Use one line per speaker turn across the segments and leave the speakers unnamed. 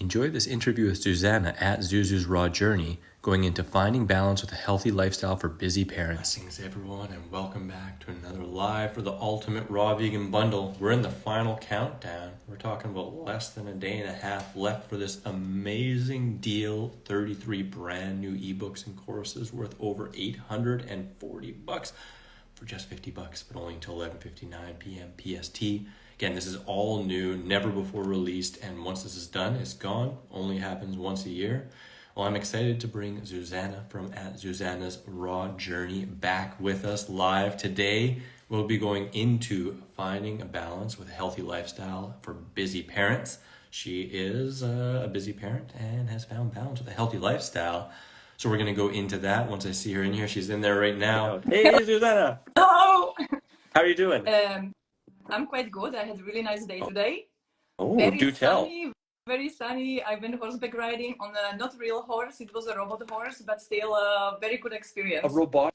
Enjoy this interview with Zuzana at Zuzu's Raw Journey, going into finding balance with a healthy lifestyle for busy parents. Blessings, everyone, and welcome back to another live for the Ultimate Raw Vegan Bundle. We're in the final countdown. We're talking about less than a day and a half left for this amazing deal. 33 brand new ebooks and courses worth over $840 for just $50, but only until 11:59 p.m. PST. Again, this is all new, never before released, and once this is done, it's gone. Only happens once a year. Well, I'm excited to bring Zuzana from at Zuzana's Raw Journey back with us live today. We'll be going into finding a balance with a healthy lifestyle for busy parents. She is a busy parent and has found balance with a healthy lifestyle. So we're going to go into that once I see her in here. She's in there right now. Hey, Zuzana.
Hello.
How are you doing?
I'm quite good. I had a really nice day today.
Oh, do tell.
Very sunny. I went horseback riding on a not real horse. It was a robot horse, but still a very good experience.
A robotic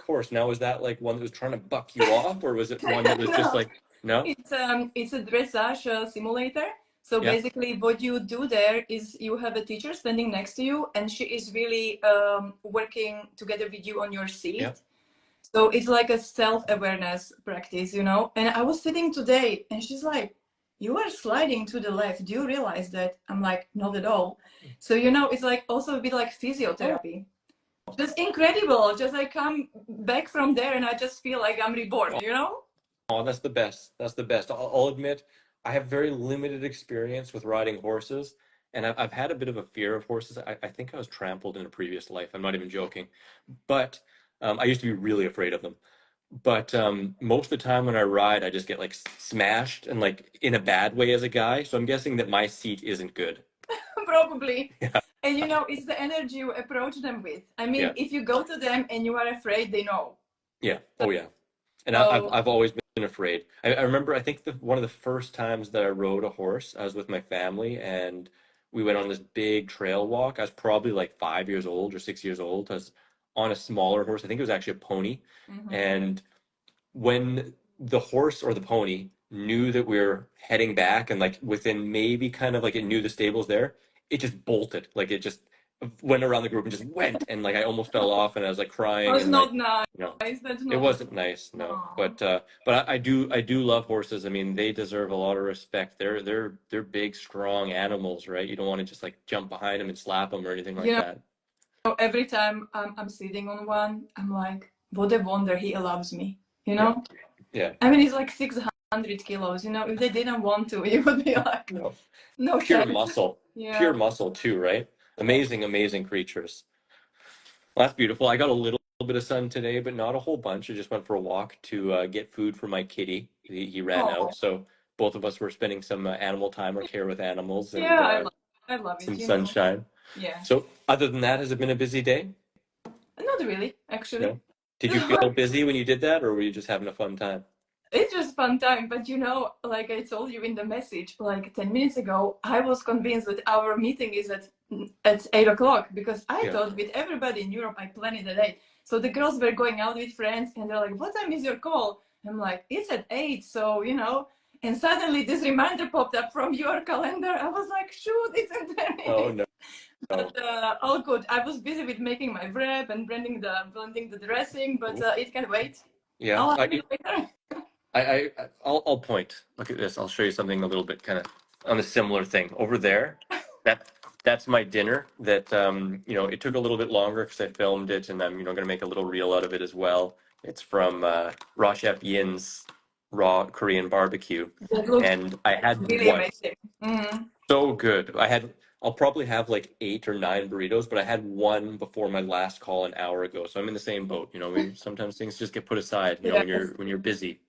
horse. Now, was that like one that was trying to buck you off, or was it one that was
No.
just like, no?
It's a dressage simulator. So
Yeah.
basically what you do there is you have a teacher standing next to you, and she is really working together with you on your seat.
Yeah.
So it's like a self-awareness practice, you know? And I was sitting today and she's like, you are sliding to the left. Do you realize that? I'm like, not at all. So, you know, it's like also a bit like physiotherapy. Just incredible. Just I come back from there and I just feel like I'm reborn, you know?
Oh, that's the best. That's the best. I'll admit, I have very limited experience with riding horses, and I've had a bit of a fear of horses. I think I was trampled in a previous life. I'm not even joking. But I used to be really afraid of them. But most of the time when I ride, I just get like smashed and like in a bad way as a guy. So I'm guessing that my seat isn't good.
Probably.
Yeah.
And you know, it's the energy you approach them with. I mean,
Yeah.
if you go to them and you are afraid, they know.
Yeah. Oh, yeah. And
So-
I've always been afraid. I remember, I think one of the first times that I rode a horse, I was with my family and we went on this big trail walk. I was probably like 5 years old or 6 years old. I was on a smaller horse. I think it was actually a pony.
Mhm.
And when the horse or the pony knew that we were heading back and like within maybe kind of like it knew the stable's there, it just bolted. Like it just went around the group and just went, and like I almost fell off and I was like crying.
It was
and
not
like,
nice.
you know,
That's
it
not
wasn't nice, no.
Aw.
But I do love horses. I mean, they deserve a lot of respect. They're big, strong animals, right? You don't want to just like jump behind them and slap them or anything like
Yeah.
that.
So every time I'm sitting on one, I'm like, what a wonder he allows me, you know?
Yeah.
I mean, he's like 600 kilos, you know? If they didn't want to, you would be like,
No.
no
Pure
chance.
muscle.
Yeah.
Pure muscle too, right? Amazing creatures. Well, that's beautiful. I got a little bit of sun today, but not a whole bunch. I just went for a walk to get food for my kitty. He ran
Aw.
out, so both of us were spending some animal time or care with animals and
Yeah, I love it,
some
you know?
sunshine.
Yeah.
So other than that, has it been a busy day?
Not really, actually.
No? Did you feel busy when you did that, or were you just having a fun time?
It's just fun time, but you know, like I told you in the message, like 10 minutes ago, I was convinced that our meeting is at 8 o'clock because I
Yeah.
thought with everybody in Europe, I planned it at 8. So the girls were going out with friends and they're like, what time is your call? I'm like, it's at 8. So, you know, and suddenly this reminder popped up from your calendar. I was like, shoot, it's in 10 minutes.
Oh no.
But all good. I was busy with making my wrap and blending the dressing, but it can wait.
Yeah.
I'll have it later.
I'll point. Look at this. I'll show you something a little bit kind of on a similar thing over there. That's my dinner. That you know, it took a little bit longer because I filmed it, and I'm going to make a little reel out of it as well. It's from Raw Chef Yin's raw Korean barbecue,
That looks
and I had
really
one.
amazing. Mm-hmm.
So good. I'll probably have like 8 or 9 burritos, but I had one before my last call an hour ago. So I'm in the same boat. You know, sometimes things just get put aside, you know, when you're busy.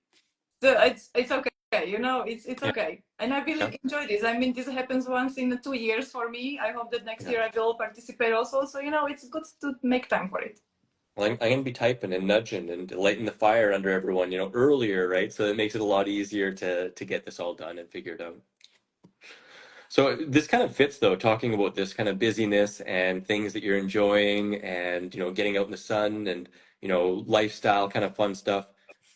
So it's okay, you know, it's
Yeah.
okay. And I really enjoy this. I mean, this happens once in 2 years for me. I hope that next year I will participate also. So, you know, it's good to make time for it.
Well, I'm going to be typing and nudging and lighting the fire under everyone, you know, earlier, right? So it makes it a lot easier to get this all done and figured out. So this kind of fits though, talking about this kind of busyness and things that you're enjoying and, you know, getting out in the sun and, you know, lifestyle kind of fun stuff.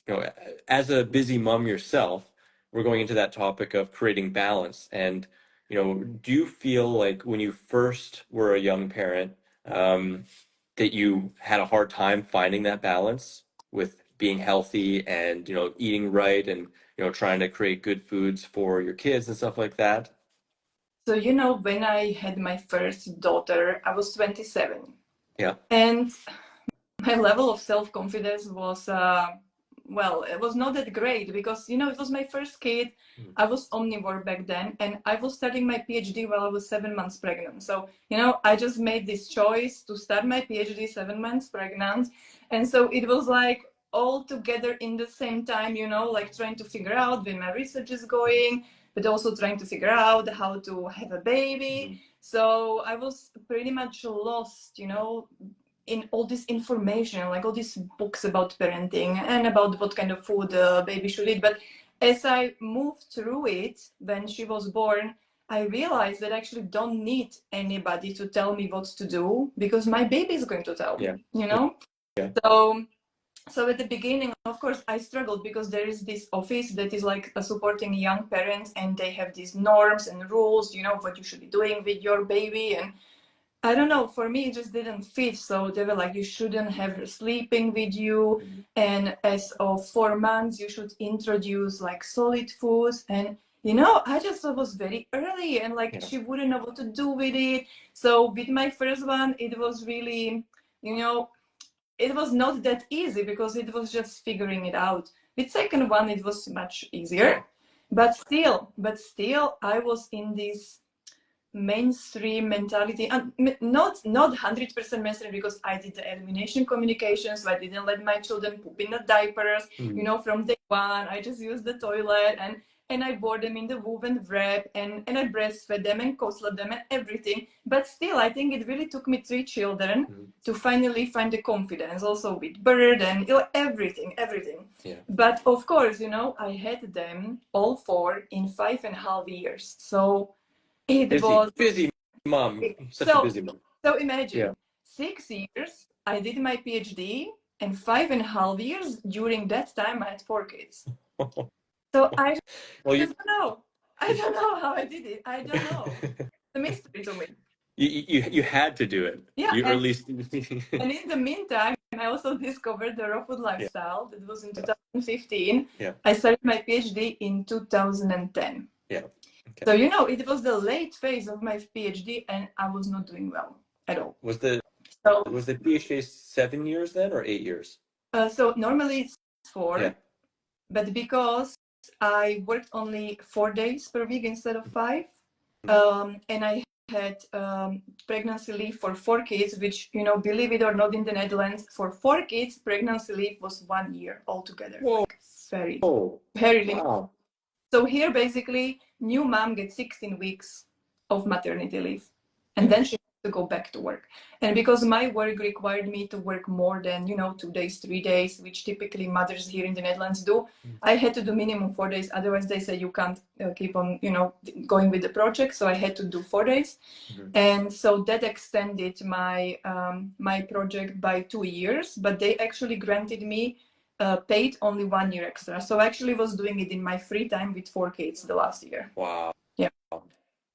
You know, as a busy mom yourself, we're going into that topic of creating balance. And, Do you feel like when you first were a young parent, that you had a hard time finding that balance with being healthy and, eating right and, trying to create good foods for your kids and stuff like that?
So, when I had my first daughter, I was 27.
Yeah.
And my level of self-confidence was, well, it was not that great because, it was my first kid. I was omnivore back then, and I was starting my PhD while I was 7 months pregnant. So, I just made this choice to start my PhD 7 months pregnant. And so it was like all together in the same time, like trying to figure out where my research is going, but also trying to figure out how to have a baby. So I was pretty much lost, in all this information, like all these books about parenting and about what kind of food a baby should eat. But as I moved through it, when she was born, I realized that I actually don't need anybody to tell me what to do because my baby is going to tell me,
Yeah.
So at the beginning, of course, I struggled because there is this office that is like supporting young parents, and they have these norms and rules, what you should be doing with your baby. And I don't know, for me, it just didn't fit. So they were like, you shouldn't have her sleeping with you. And as of 4 months, you should introduce like solid foods. And, I just thought it was very early and like she wouldn't know what to do with it. So with my first one, it was really, it was not that easy because it was just figuring it out. With second one, it was much easier. But still, I was in this mainstream mentality, and not 100% mainstream because I did the elimination communication, so I didn't let my children poop in the diapers. From day one, I just used the toilet, and I wore them in the woven wrap, and I breastfed them and co-slept them and everything. But still, I think it really took me 3 children to finally find the confidence, also with birth and everything. But of course, I had them all four in 5.5 years. So it was
Busy mom. Such a
so
busy mom.
so imagine
Yeah.
6 years I did my PhD, and 5.5 years during that time I had 4 kids. So I
Well,
just don't know. I don't know how I did it. I don't know. It's a mystery to me.
you had to do it.
Yeah,
Or at least.
and in the meantime, I also discovered the raw food lifestyle. That was in 2015.
Yeah.
I started my PhD in 2010.
Yeah. Okay.
So, it was the late phase of my PhD, and I was not doing well at all.
Was the
So,
PhD 7 years then, or 8 years?
so normally it's 4,
Yeah.
but because I worked only 4 days per week instead of 5, and I had pregnancy leave for 4 kids, which, believe it or not, in the Netherlands, for 4 kids, pregnancy leave was 1 year altogether.
Whoa.
Like very,
Oh,
very limited.
wow.
So here, basically, new mom gets 16 weeks of maternity leave, and then she has to go back to work. And because my work required me to work more than 2 days, 3 days, which typically mothers here in the Netherlands do, I had to do minimum 4 days. Otherwise, they say you can't keep on going with the project. So I had to do 4 days, and so that extended my my project by 2 years. But they actually granted me paid only 1 year extra. So I actually was doing it in my free time with 4 kids the last year.
Wow.
Yeah.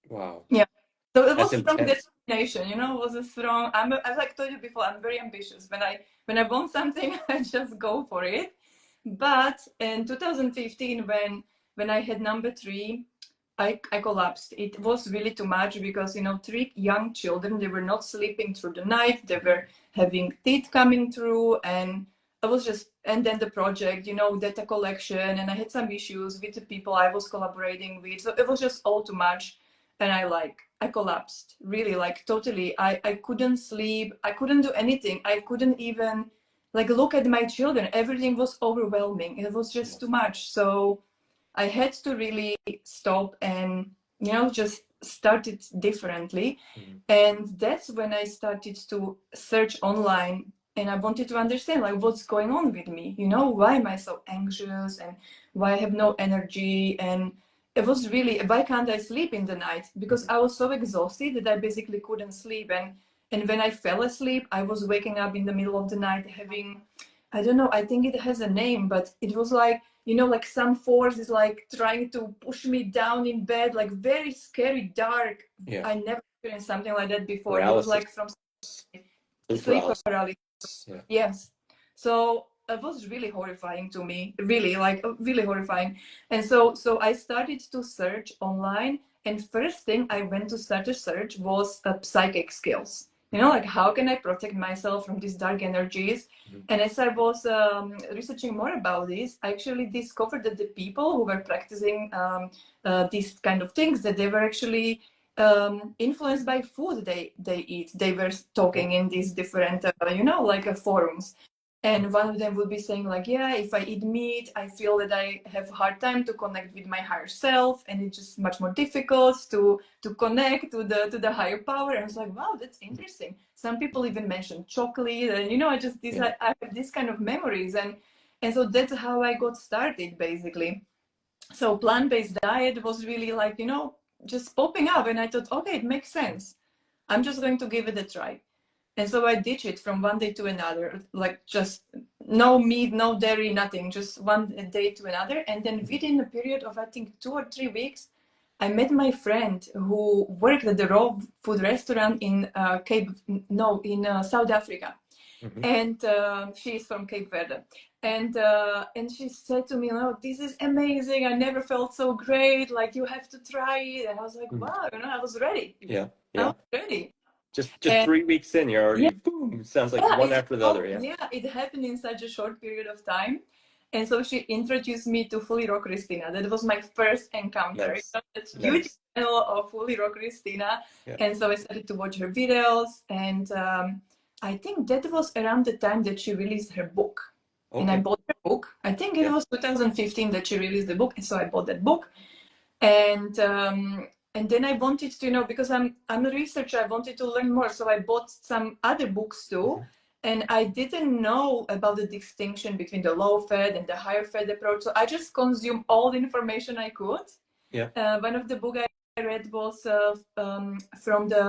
Wow.
Yeah. So it was
That's
strong
intense.
determination, it was a strong, I've like told you before, I'm very ambitious. When I want something, I just go for it. But in 2015, when I had number 3, I collapsed. It was really too much because, 3 young children, they were not sleeping through the night. They were having teeth coming through, and I was just, and then the project, data collection, and I had some issues with the people I was collaborating with. So it was just all too much. And I collapsed, really, like totally. I couldn't sleep. I couldn't do anything. I couldn't even like look at my children. Everything was overwhelming. It was just too much. So I had to really stop and, just start it differently. And that's when I started to search online, and I wanted to understand like what's going on with me. Why am I so anxious, and why I have no energy? And it was really, why can't I sleep in the night? Because I was so exhausted that I basically couldn't sleep. And when I fell asleep, I was waking up in the middle of the night having, I don't know, I think it has a name, but it was like, you know, like some force is like trying to push me down in bed, like very scary, dark.
Yeah.
I never experienced something like that before.
Paralysis.
It was like from sleep paralysis.
Yeah.
Yes. So it was really horrifying to me, really, like really horrifying. And so I started to search online, and first thing I went to start a search was psychic skills. You know, like how can I protect myself from these dark energies?
Mhm.
And as I was researching more about this, I actually discovered that the people who were practicing these kind of things, that they were actually influenced by food they eat. They were talking in these different, you know, like forums. And one of them would be saying like, yeah, if I eat meat, I feel that I have a hard time to connect with my higher self, and it's just much more difficult to connect to the higher power. And I was like, wow, that's interesting. Some people even mention chocolate, and you know, I have these kind of memories, and so that's how I got started basically. So plant-based diet was really like, you know, just popping up, and I thought, okay, it makes sense. I'm just going to give it a try. And so I ditched it from one day to another, like just no meat, no dairy, nothing, just one day to another. And then within a period of, I think, 2 or 3 weeks, I met my friend who worked at the raw food restaurant in South Africa.
Mhm.
And she's from Cape Verde. And she said to me, "Oh, this is amazing! I never felt so great. Like you have to try it." And I was like, "Wow!" You know, I was ready.
Yeah.
I
Yeah.
was ready.
Just
And
3 weeks in, you're already
yeah,
boom. Sounds like
yeah,
one after the other. Yeah.
yeah, it happened in such a short period of time. And so she introduced me to Fully Raw Christina. That was my first encounter.
Nice.
You know, that
Nice.
YouTube channel of Fully Raw Christina.
Yeah.
And so I started to watch her videos. And I think that was around the time that she released her book. And I
Okay.
bought her book. I think it
Yeah.
was 2015 that she released the book. And so I bought that book. And then I wanted to, you know, because I'm a researcher, I wanted to learn more. So I bought some other books too. And I didn't know about the distinction between the low fat and the higher fat approach. So I just consumed all the information I could.
Yeah.
One of the books I read was from the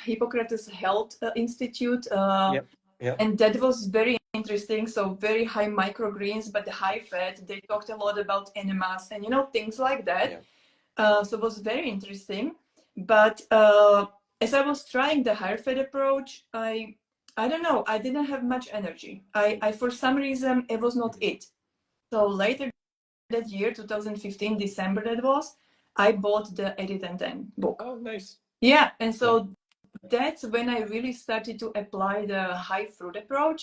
Hippocrates Health Institute.
Yep. Yeah.
And that was very interesting. So very high microgreens, but the high fat. They talked a lot about enemas and, you know, things like that.
Yeah.
So it was very interesting. But as I was trying the higher fat approach, I don't know, I didn't have much energy. I for some reason, it was not it. So later that year, 2015, December that was, I bought the 8 and 10 book.
Oh, nice.
Yeah, and so that's when I really started to apply the high fruit approach.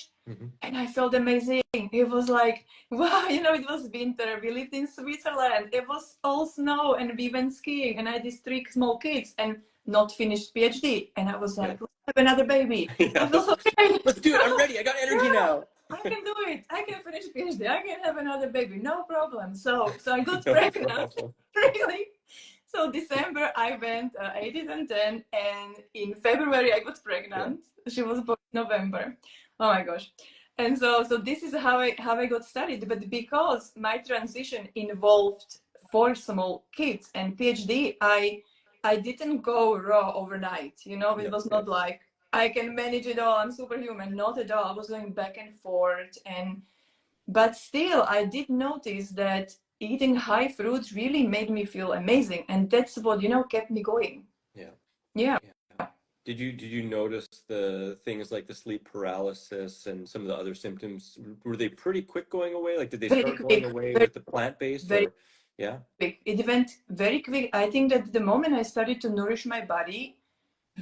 And I felt amazing. It was like, wow, you know, it was winter. We lived in Switzerland. It was all snow, and we went skiing. And I had these 3 small kids and not finished PhD. And I was like, let's have another baby.
Yeah.
I feel so great.
Let's do it. I'm ready. I got energy now.
I can do it. I can finish PhD. I can have another baby. No problem. So I got
No
pregnant.
problem.
Really. So December I went 8 and 10, and in February I got pregnant. Yeah. She was born in November. Oh my gosh. And so this is how I got started. But because my transition involved 4 small kids and PhD, I didn't go raw overnight. You know, it was not like I can manage it all. I'm superhuman. Not at all. I was going back and forth, but still I did notice that eating high fruits really made me feel amazing, and that's what, you know, kept me going. Yeah.
Did you notice the things like the sleep paralysis and some of the other symptoms? Were they pretty quick going away? Like, did they
Very
start
quick,
going away
very,
with the plant-based?
very
Or yeah,
quick. It went very quick. I think that the moment I started to nourish my body,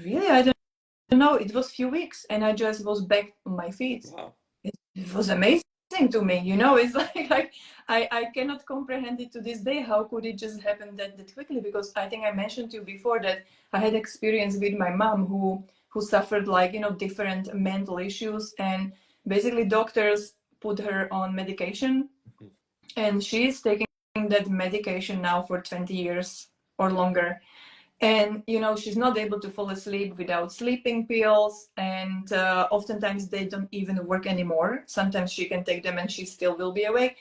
really, I don't know, it was few weeks, and I just was back on my feet.
wow,
It was amazing to me, you know. It's like I cannot comprehend it to this day. How could it just happen that quickly? Because I think I mentioned to you before that I had experience with my mom who suffered, like, you know, different mental issues, and basically doctors put her on medication, and she's taking that medication now for 20 years or longer. And, you know, she's not able to fall asleep without sleeping pills, and oftentimes they don't even work anymore. Sometimes she can take them and she still will be awake.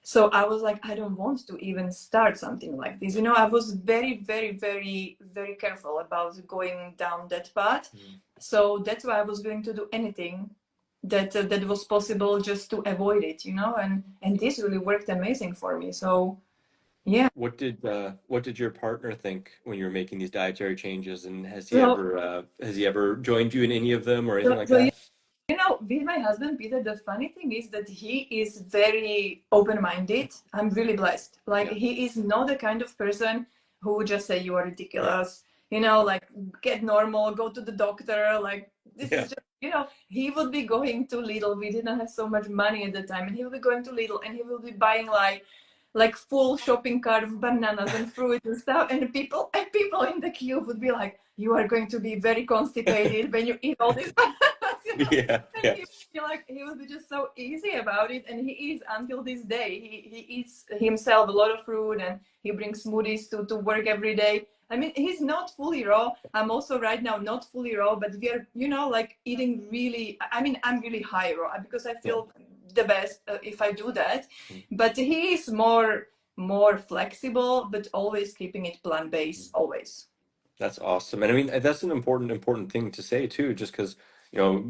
So I was like, I don't want to even start something like this. You know, I was very, very, very, very careful about going down that path. So that's why I was going to do anything that was possible just to avoid it, you know, and this really worked amazing for me. So yeah.
What did your partner think when you were making these dietary changes, and
So
has he ever joined you in any of them or anything
so,
like
so
that?
you know, with my husband Peter, the funny thing is that he is very open-minded. I'm really blessed. Like
Yeah,
he is not the kind of person who would just say you are ridiculous, you know, like get normal, go to the doctor. Like this is
yeah,
just, you know, he would be going to Lidl. We didn't have so much money at the time, and he will be going to Lidl and he will be buying like full shopping cart of bananas and fruit and stuff. And people in the queue would be like, "You are going to be very constipated when you eat all these bananas," you know.
yeah,
And
yeah.
he would be like, he would be just so easy about it, and he is until this day. He eats himself a lot of fruit, and he brings smoothies to work every day. I mean, he's not fully raw. I'm also right now not fully raw, but we are, you know, like eating really. I mean, I'm really high raw because I
Yeah.
feel the best if I do that.
Mm.
But he is more flexible, but always keeping it plant-based, always.
That's awesome. And I mean, that's an important thing to say too, just because,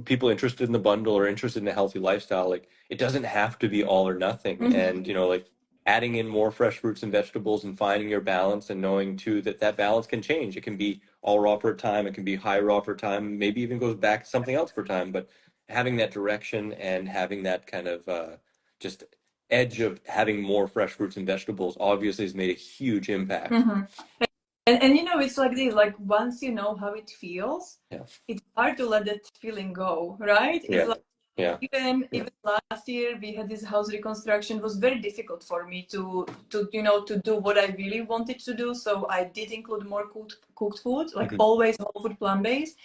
people interested in the bundle or interested in a healthy lifestyle, like it doesn't have to be all or nothing.
Mhm.
And, like adding in more fresh fruits and vegetables and finding your balance and knowing too that that balance can change. It can be all raw for a time, it can be high raw for a time, maybe even goes back to something else for a time, but having that direction and having that kind of just edge of having more fresh fruits and vegetables obviously has made a huge impact.
Mhm. And you know, it's like this, like once you know how it feels,
Yeah.
it's hard to let that feeling go, right? It's
Yeah.
like
Yeah.
even last year we had this house reconstruction. It was very difficult for me to you know to do what I really wanted to do. So I did include more cooked food, like
Mhm.
always whole food plant based.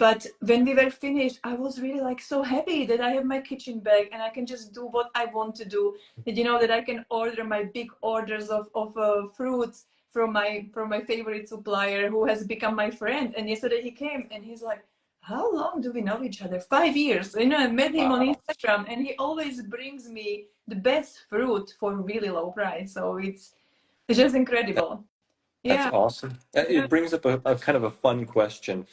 But when we were finished, I was really like so happy that I have my kitchen bag and I can just do what I want to do. That you know that I can order my big orders of fruits from my favorite supplier who has become my friend. And yesterday he came and he's like, "How long do we know each other? 5 years." You know, I met him on
Wow.
Instagram, and he always brings me the best fruit for really low price. So it's just
That,
incredible.
that's
Yeah.
awesome.
Yeah.
It brings up a kind of a fun question.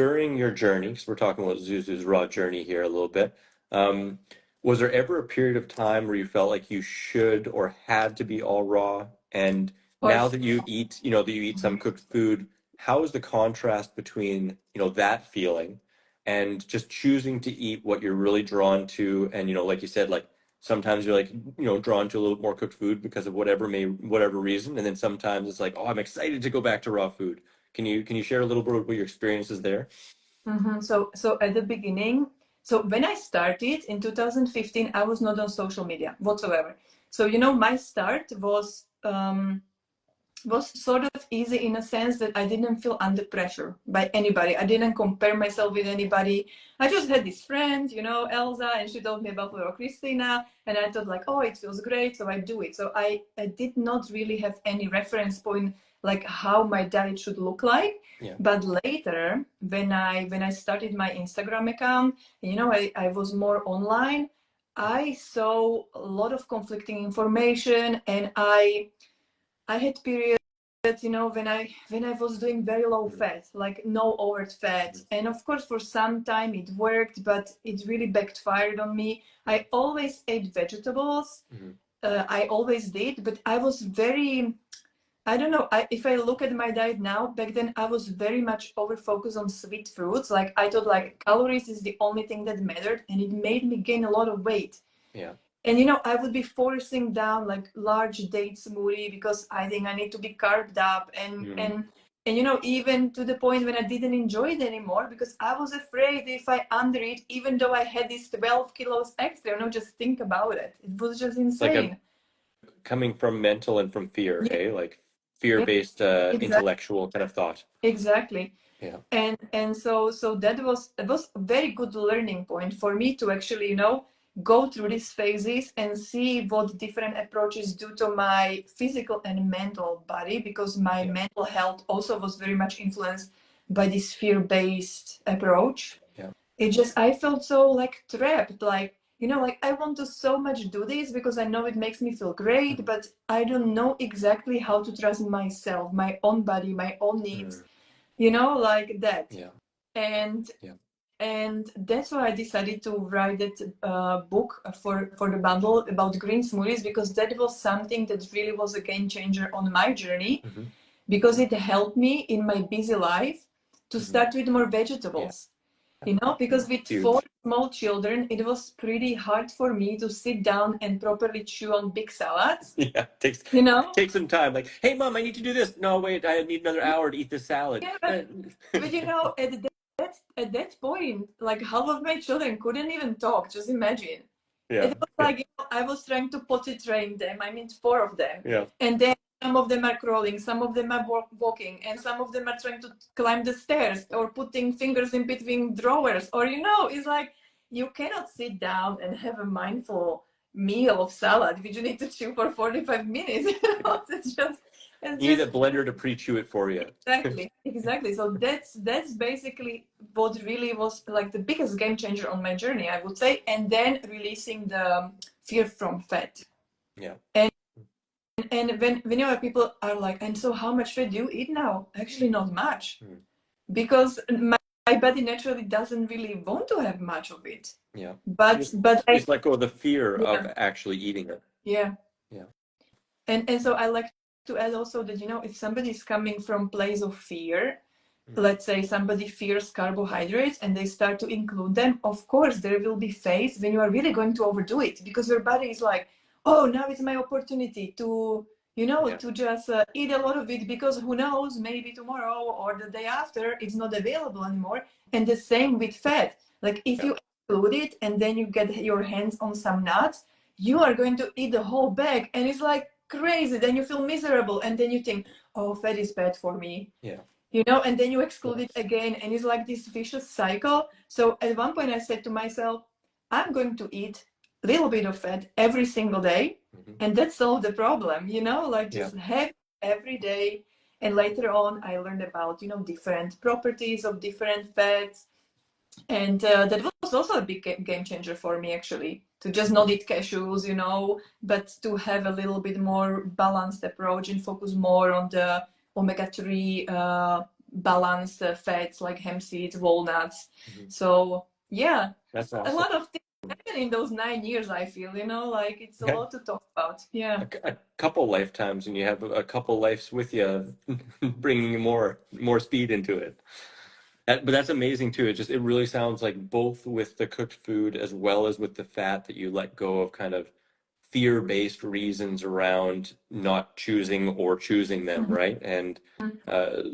During your journey, because we're talking about Zuzu's raw journey here a little bit, um, was there ever a period of time where you felt like you should or had to be all raw? And
Of
now
course.
that you eat, that you eat some cooked food, how is the contrast between, that feeling and just choosing to eat what you're really drawn to? And, like you said, like sometimes you're like, drawn to a little more cooked food because of whatever reason. And then sometimes it's like, oh, I'm excited to go back to raw food. Can you share a little bit about your experiences there?
So at the beginning, so when I started in 2015, I was not on social media whatsoever. So you know, my start was sort of easy in a sense that I didn't feel under pressure by anybody. I didn't compare myself with anybody. I just had this friend, you know, Elsa, and she told me about little Christina, and I thought like, oh, it feels great, so I do it. So I did not really have any reference point like how my diet should look like.
Yeah.
But later, when I started my Instagram account, you know, I was more online. I saw a lot of conflicting information, and I had periods, you know, when I was doing very low
Mhm.
fat, like no overt fat. And of course, for some time it worked, but it really backfired on me. I always ate vegetables.
Mhm.
I always did, but I was very, I don't know. If I look at my diet now, back then I was very much over focused on sweet fruits. Like I thought like calories is the only thing that mattered, and it made me gain a lot of weight.
Yeah.
And you know, I would be forcing down like large date smoothie because I think I need to be carved up, and
Mhm.
and and you know, even to the point when I didn't enjoy it anymore because I was afraid if I undereat, even though I had these 12 kilos extra. You know, just think about it. It was just
It's like a
insane.
coming from mental and from fear,
Yeah,
hey? Like
yeah,
fear-based
exactly,
intellectual kind of thought.
exactly.
Yeah.
And so that was a very good learning point for me to actually, you know, go through these phases and see what different approaches do to my physical and mental body, because my
Yeah.
mental health also was very much influenced by this fear-based approach.
Yeah.
It just, I felt so like trapped, like, you know, like I want to so much do this because I know it makes me feel great,
Mhm.
but I don't know exactly how to trust myself, my own body, my own needs,
Mhm.
you know, like that.
Yeah.
And
Yeah.
And that's why I decided to write that book for the bundle about green smoothies, because that was something that really was a game changer on my journey, because it helped me in my busy life to start with more vegetables. You know, because with
Huge.
4 small children, it was pretty hard for me to sit down and properly chew on big salads.
Yeah, takes some time. Like, hey, Mom, I need to do this. No, wait, I need another hour to eat this salad.
Yeah, but you know, at that point, like half of my children couldn't even talk. Just imagine.
Yeah.
It was like, you know, I was trying to potty train them. I mean, 4 of them.
Yeah.
And then some of them are crawling, some of them are walking, and some of them are trying to climb the stairs or putting fingers in between drawers. Or, you know, it's like you cannot sit down and have a mindful meal of salad which you need to chew for 45 minutes. You know,
You need a blender to pre-chew it for you.
Exactly. So that's basically what really was like the biggest game changer on my journey, I would say. And then releasing the fear from fat.
Yeah.
And when you know, people are like, and so how much fat do you eat now? Actually, not much, because my body naturally doesn't really want to have much of it.
Yeah.
But
just let go of the fear of actually eating it.
Yeah. Yeah. And so I like to add also that, you know, if somebody is coming from place of fear, let's say somebody fears carbohydrates and they start to include them, of course there will be phase when you are really going to overdo it, because your body is like, oh, now it's my opportunity to, you know, to just eat a lot of it, because who knows, maybe tomorrow or the day after it's not available anymore. And the same with fat. Like if you include it and then you get your hands on some nuts, you are going to eat the whole bag, and it's like crazy. Then you feel miserable, and then you think, oh, fat is bad for me. Yeah. You know, and then you exclude it again, and it's like this vicious cycle. So at one point I said to myself, I'm going to eat a little bit of fat every single day, and that solved the problem, you know, like just have every day. And later on I learned about, you know, different properties of different fats, and that was also a big game changer for me, actually, to just not eat cashews, you know, but to have a little bit more balanced approach and focus more on the omega-3 balanced fats like hemp seeds, walnuts. So yeah, that's awesome. A lot of things happen in those 9 years, I feel, you know, like it's a lot to talk about. Yeah,
a couple lifetimes, and you have a couple lives with you, bringing more speed into it. But that's amazing too. It really sounds like both with the cooked food as well as with the fat, that you let go of kind of fear-based reasons around not choosing or choosing them, right? And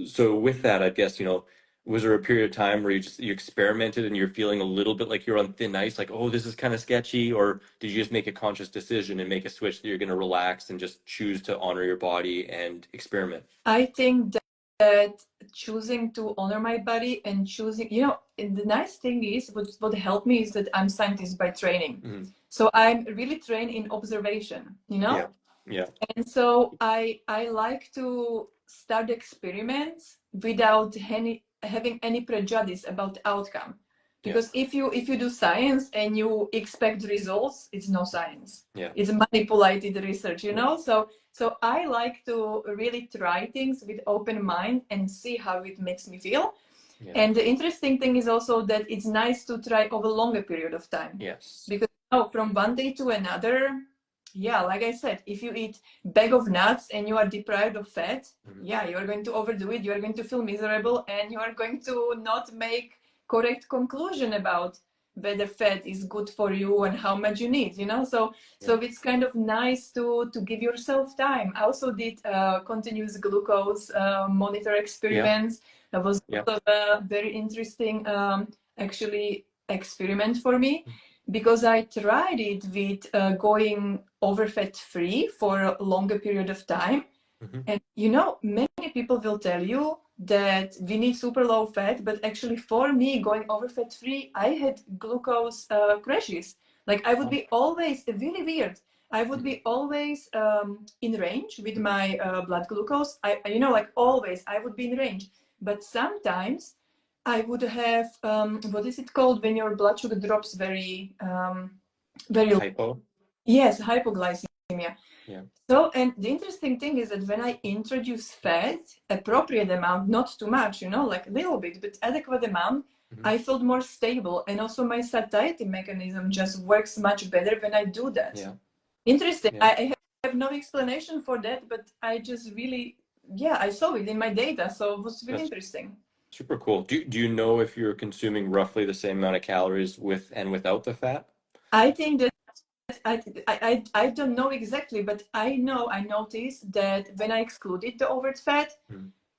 so with that, I guess, you know, was there a period of time where you experimented and you're feeling a little bit like you're on thin ice, like, oh, this is kind of sketchy, or did you just make a conscious decision and make a switch that you're going to relax and just choose to honor your body and experiment?
I think that choosing to honor my body and choosing, you know, the nice thing is what helped me is that I'm scientist by training. So I'm really trained in observation, you know? Yeah. And so I like to start experiments without having any prejudice about the outcome. Because if you do science and you expect results, it's no science. Yeah. It's manipulated research, you know? So I like to really try things with open mind and see how it makes me feel. Yeah. And the interesting thing is also that it's nice to try over a longer period of time. Yes. Because, you know, from one day to another, yeah, like I said, if you eat bag of nuts and you are deprived of fat, yeah, you are going to overdo it, you are going to feel miserable, and you are going to not make correct conclusion about whether fat is good for you and how much you need, you know? So it's kind of nice to give yourself time. I also did continuous glucose monitor experiments. That was a very interesting actually experiment for me, because I tried it with going over fat free for a longer period of time. And you know, many people will tell you that we need super low fat, but actually for me, going over fat free, I had glucose crashes. Like I would be always really weird. I would be always in range with my blood glucose. You know, like always, I would be in range. But sometimes I would have what is it called when your blood sugar drops very low?
Hypo.
Yes, hypoglycemia.
Yeah.
So, and the interesting thing is that when I introduce fat, appropriate amount, not too much, like a little bit, but adequate amount, I felt more stable. And also my satiety mechanism just works much better when I do that.
Yeah.
Interesting.
Yeah.
I have no explanation for that, but I just really, I saw it in my data. So it was really interesting.
Super cool. Do you know if you're consuming roughly the same amount of calories with and without the fat?
I think that I don't know exactly, but I noticed that when I excluded the overt fat,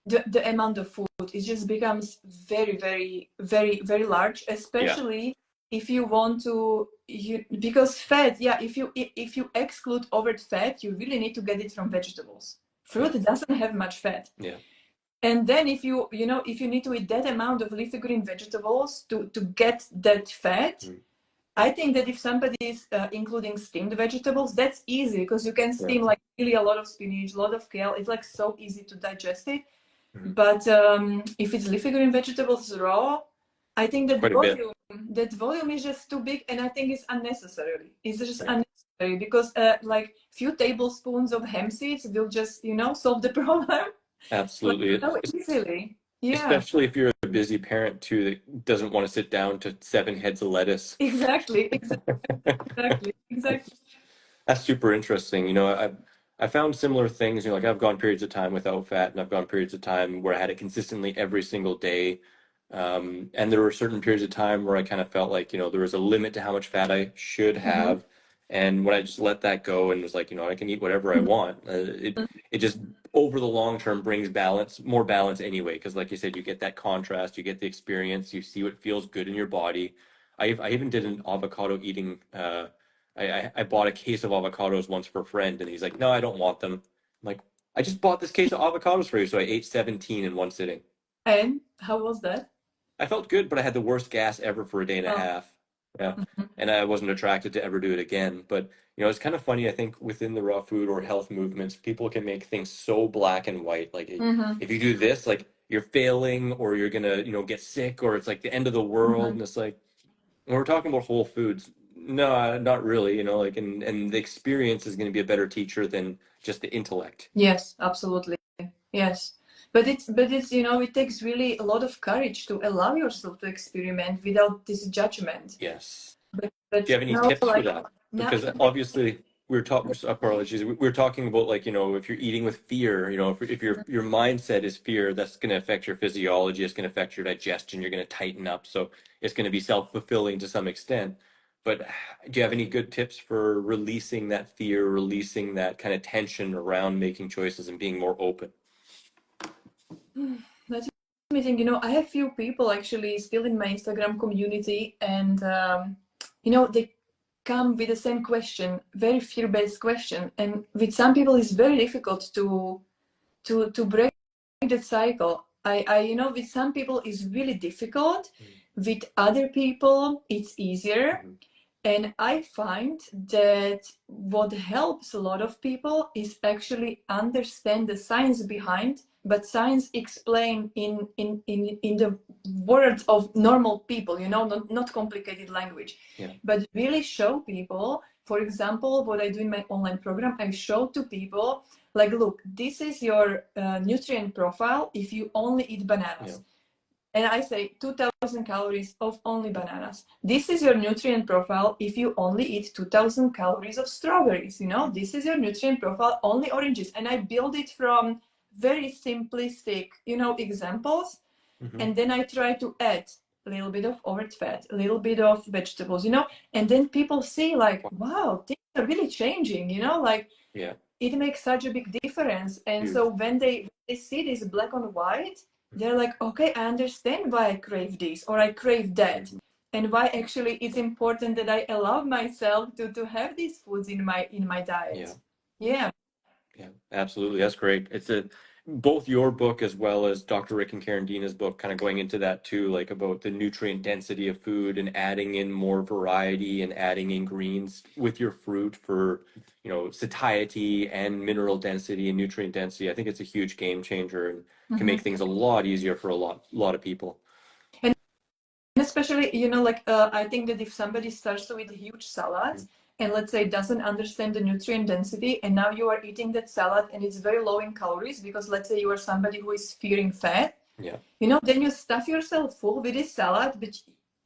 the amount of food, it just becomes very, very, very, very large, especially if you want to, because fat, if you exclude overt fat, you really need to get it from vegetables. Fruit doesn't have much fat.
Yeah.
And then if you need to eat that amount of leafy green vegetables to get that fat, I think that if somebody is including steamed vegetables, that's easy because you can steam like really a lot of spinach, a lot of kale. It's like so easy to digest it. But if it's leafy green vegetables raw, I think that volume is just too big, and I think it's unnecessary. It's just unnecessary because like few tablespoons of hemp seeds will just solve the problem.
Absolutely.
Like, so easily. Yeah.
Especially if you're a busy parent too that doesn't want to sit down to 7 heads of lettuce.
Exactly.
That's super interesting. I found similar things. Like I've gone periods of time without fat, and I've gone periods of time where I had it consistently every single day. And there were certain periods of time where I kind of felt like, there was a limit to how much fat I should have. And when I just let that go and was like, I can eat whatever I want, it just over the long term brings more balance anyway. Because like you said, you get that contrast, you get the experience, you see what feels good in your body. I even did an avocado eating. I bought a case of avocados once for a friend, and he's like, "No, I don't want them." I'm like, "I just bought this case of avocados for you," so I ate 17 in one sitting.
And how was that?
I felt good, but I had the worst gas ever for a day and a half. Yeah. And I wasn't attracted to ever do it again. But, it's kind of funny. I think within the raw food or health movements, people can make things so black and white. Like if you do this, like you're failing or you're gonna, get sick or it's like the end of the world. And it's like, when we're talking about whole foods, no, not really, like, and the experience is going to be a better teacher than just the intellect.
Yes, absolutely. Yes. But it's it takes really a lot of courage to allow yourself to experiment without this judgment.
Yes.
But
Do you have any tips for that?
No,
Because obviously we were talking, apologies, we were talking about like, if you're eating with fear, if your mindset is fear, that's going to affect your physiology, it's going to affect your digestion, you're going to tighten up. So it's going to be self-fulfilling to some extent. But do you have any good tips for releasing that fear, releasing that kind of tension around making choices and being more open?
let me think. I have few people actually still in my Instagram community, and they come with the same question, very fear-based question, and with some people it's very difficult to break that cycle. With some people it's really difficult. With other people it's easier. And I find that what helps a lot of people is actually understand the science behind, but science explained in the words of normal people, not complicated language. But really show people, for example, what I do in my online program, I show to people, like, look, this is your nutrient profile if you only eat bananas. And I say 2,000 calories of only bananas. This is your nutrient profile if you only eat 2,000 calories of strawberries. This is your nutrient profile, only oranges. And I build it from very simplistic, examples. And then I try to add a little bit of overt fat, a little bit of vegetables, and then people see like, wow, things are really changing, like it makes such a big difference. And so when they see this black on white, they're like, okay, I understand why I crave this or I crave that, and why actually it's important that I allow myself to have these foods in my diet. Yeah,
absolutely. That's great. It's both your book as well as Dr. Rick and Karen Dina's book kind of going into that too, like about the nutrient density of food and adding in more variety and adding in greens with your fruit for, satiety and mineral density and nutrient density. I think it's a huge game changer and can make things a lot easier for a lot of people.
And especially, like I think that if somebody starts to eat huge salads, and let's say doesn't understand the nutrient density, and now you are eating that salad and it's very low in calories because let's say you are somebody who is fearing fat,
Yeah.
you know, then you stuff yourself full with this salad, but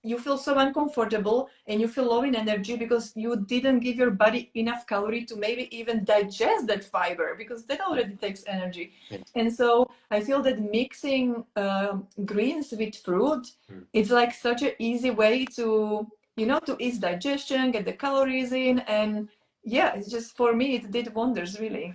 you feel so uncomfortable and you feel low in energy because you didn't give your body enough calorie to maybe even digest that fiber, because that already takes energy.
Yeah.
And so I feel that mixing greens with fruit, it's like such an easy way to, you know, to ease digestion, get the calories in, and yeah, it's just, for me it did wonders, really.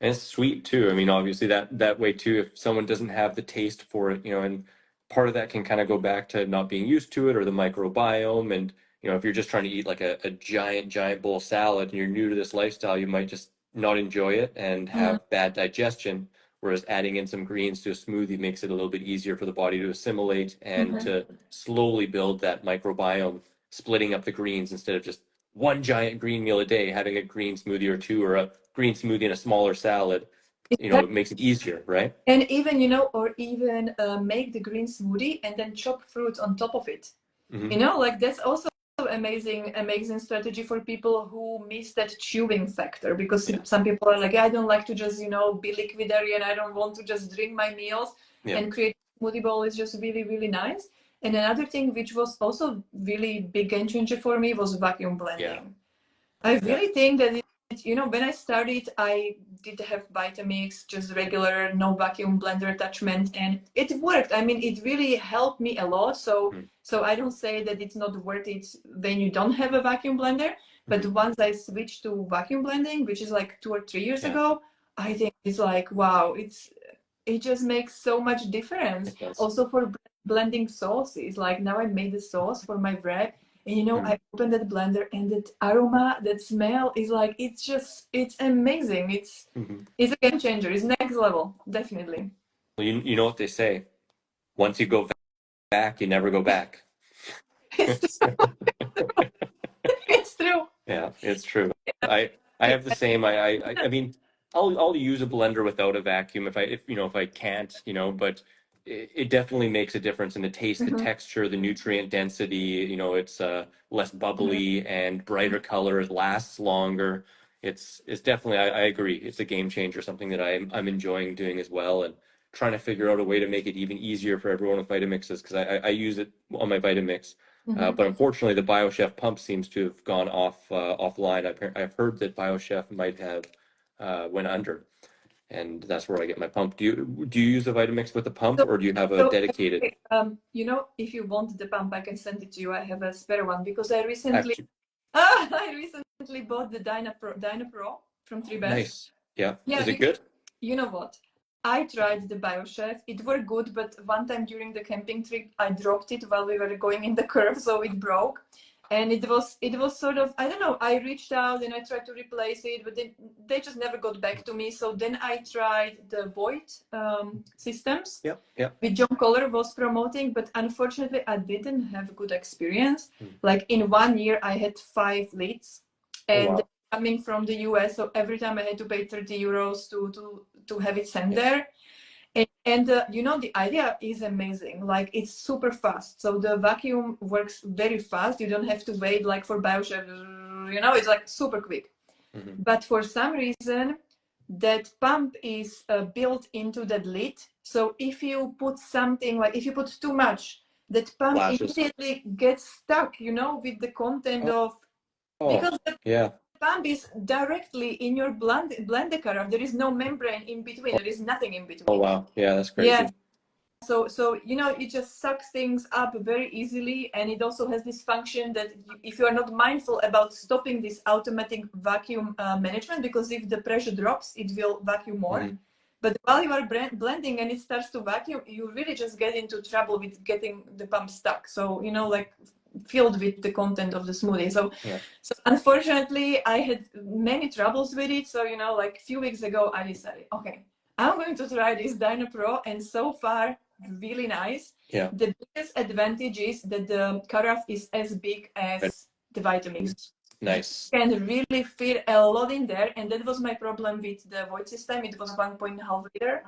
And it's sweet too. I mean, obviously that way too, if someone doesn't have the taste for it, you know, and part of that can kind of go back to not being used to it or the microbiome. And, you know, if you're just trying to eat like a giant bowl of salad and you're new to this lifestyle, you might just not enjoy it and
Mm.
have bad digestion. Whereas adding in some greens to a smoothie makes it a little bit easier for the body to assimilate and
Mhm.
to slowly build that microbiome, splitting up the greens instead of just one giant green meal a day, having a green smoothie or two, or a green smoothie and a smaller salad. You know, it makes it easier, right?
And even, you know, or even make the green smoothie and then chop fruit on top of it. You know, like that's also amazing strategy for people who miss that chewing factor, because
Yeah.
some people are like, I don't like to just, you know, be liquidarian. I don't want to just drink my meals.
Yeah.
And create a smoothie bowl is just really nice. And another thing which was also really big game changer for me was vacuum blending.
Yeah.
I really think that you know, when I started, I did have Vitamix, just regular, no vacuum blender attachment, and it worked. I mean, it really helped me a lot. So I don't say that it's not worth it when you don't have a vacuum blender. But once I switched to vacuum blending, which is like 2 or 3 years ago, I think it's like, wow, it just makes so much difference. Also for blending sauces, like now I made the sauce for my bread, and you know, I opened that blender and that aroma, that smell is like, it's amazing. It's a game changer. It's next level, definitely.
Well, you know what they say, once you go back, you never go back.
It's true. It's true.
Yeah, it's true. I have the same. I mean, I'll use a blender without a vacuum if I can't, you know, but it definitely makes a difference in the taste, the texture, the nutrient density. You know, it's less bubbly and brighter color. It lasts longer. It's definitely, I agree. It's a game changer, something that I'm enjoying doing as well, and trying to figure out a way to make it even easier for everyone with Vitamixes, because I use it on my Vitamix. But unfortunately, the BioChef pump seems to have gone offline. I've heard that BioChef might have went under, and that's where I get my pump. Do you use the Vitamix with the pump, or do you have a
So,
dedicated?
you know, if you want the pump, I can send it to you. I have a spare one because I recently
Actually,
I recently bought the Dynapro from 3 Best.
nice. Yeah.
Yeah,
Is it good?
you know what? I tried the BioChef. It worked good, but one time during the camping trip, I dropped it while we were going in the curve, so it broke. And it was sort of, I don't know, I reached out and I tried to replace it, but they just never got back to me. So then I tried the Void systems,
Yep.
which John Kohler was promoting, but unfortunately I didn't have a good experience. Like in 1 year, I had 5 leads, and coming from the US, so every time I had to pay 30 euros to have it sent there. And you know, the idea is amazing. Like, it's super fast. So the vacuum works very fast. You don't have to wait like for BioChef, you know, it's like super quick. But for some reason, that pump is built into that lid. So if you put something, like if you put too much, that pump immediately gets stuck, you know, with the content of, because the pump is directly in your blender carafe. There is no membrane in between. There is nothing in between.
Oh wow, yeah, that's crazy.
Yeah. So you know, it just sucks things up very easily, and it also has this function that if you are not mindful about stopping this automatic vacuum management, because if the pressure drops, it will vacuum more. But while you are blending and it starts to vacuum, you really just get into trouble with getting the pump stuck. So, you know, like filled with the content of the smoothie. So unfortunately, I had many troubles with it. So, you know, like a few weeks ago, I decided, okay, I'm going to try this Dynapro, and so far, really nice.
Yeah.
The biggest advantage is that the carafe is as big as the Vitamix.
Nice.
You can really fit a lot in there, and that was my problem with the Void system. It was 1.5 liter,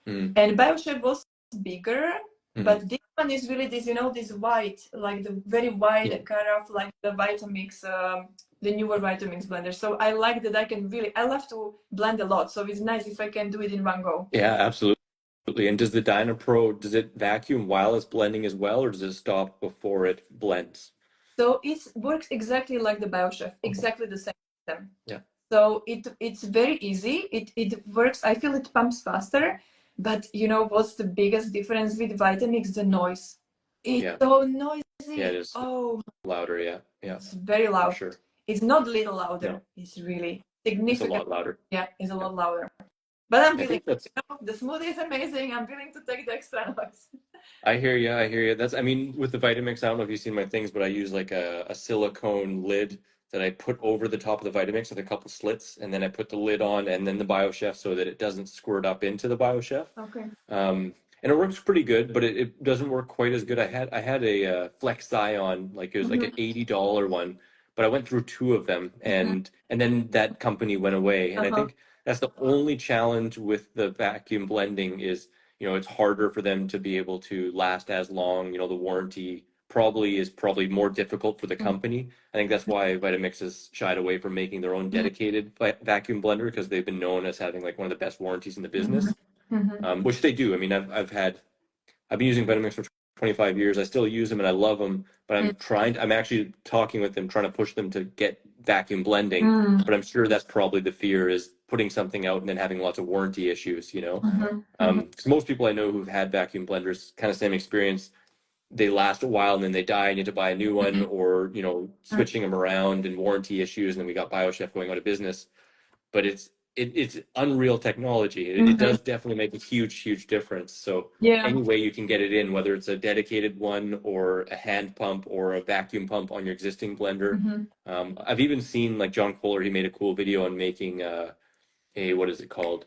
and BioChef was bigger, but this one is really this, you know, this white, like the very wide carafe, like the Vitamix the newer Vitamix blender. So I like that I love to blend a lot. So it's nice if I can do it in one go.
Yeah, absolutely. And does the Dynapro, does it vacuum while it's blending as well, or does it stop before it blends?
So it works exactly like the BioChef, exactly the same system.
Yeah.
So it's very easy. It works. I feel it pumps faster. But you know what's the biggest difference with Vitamix? The noise. It's
Yeah.
so noisy.
Yeah, it is
Oh,
louder. Yeah. Yeah,
it's very
for
loud.
sure.
It's not little louder.
No,
It's really
it's a
significant.
lot louder.
Yeah, it's a
Yeah.
lot louder. But I'm
I
willing.
think that's,
You know, the smoothie is amazing. I'm willing to take the extra noise.
I hear you. I hear you. That's, I mean, with the Vitamix, I don't know if you've seen my things, but I use like a silicone lid that I put over the top of the Vitamix with a couple slits, and then I put the lid on and then the BioChef so that it doesn't squirt up into the BioChef.
Okay.
And it works pretty good, but it doesn't work quite as good. I had a Flex Zion, like it was like
Mm-hmm.
an $80 one, but I went through two of them, and then that company went away. And I
Uh-huh.
think that's the only challenge with the vacuum blending is, it's harder for them to be able to last as long. The warranty probably more difficult for the company. I think that's why Vitamix has shied away from making their own dedicated vacuum blender, because they've been known as having like one of the best warranties in the
Mm-hmm.
business,
Mm-hmm.
which they do. I mean, I've been using Vitamix for 25 years. I still use them and I love them, but I'm actually talking with them, trying to push them to get vacuum blending.
Mm-hmm.
But I'm sure that's probably the fear, is putting something out and then having lots of warranty issues,
Mm-hmm.
Because most people I know who've had vacuum blenders, kind of same experience. They last a while and then they die and you have to buy a new one, or, switching them around and warranty issues. And then we got BioChef going out of business. But it's unreal technology. It
Mm-hmm.
does definitely make a huge difference. So
Yeah.
any way you can get it in, whether it's a dedicated one or a hand pump or a vacuum pump on your existing blender.
Mm-hmm.
I've even seen, like, John Kohler, he made a cool video on making what is it called?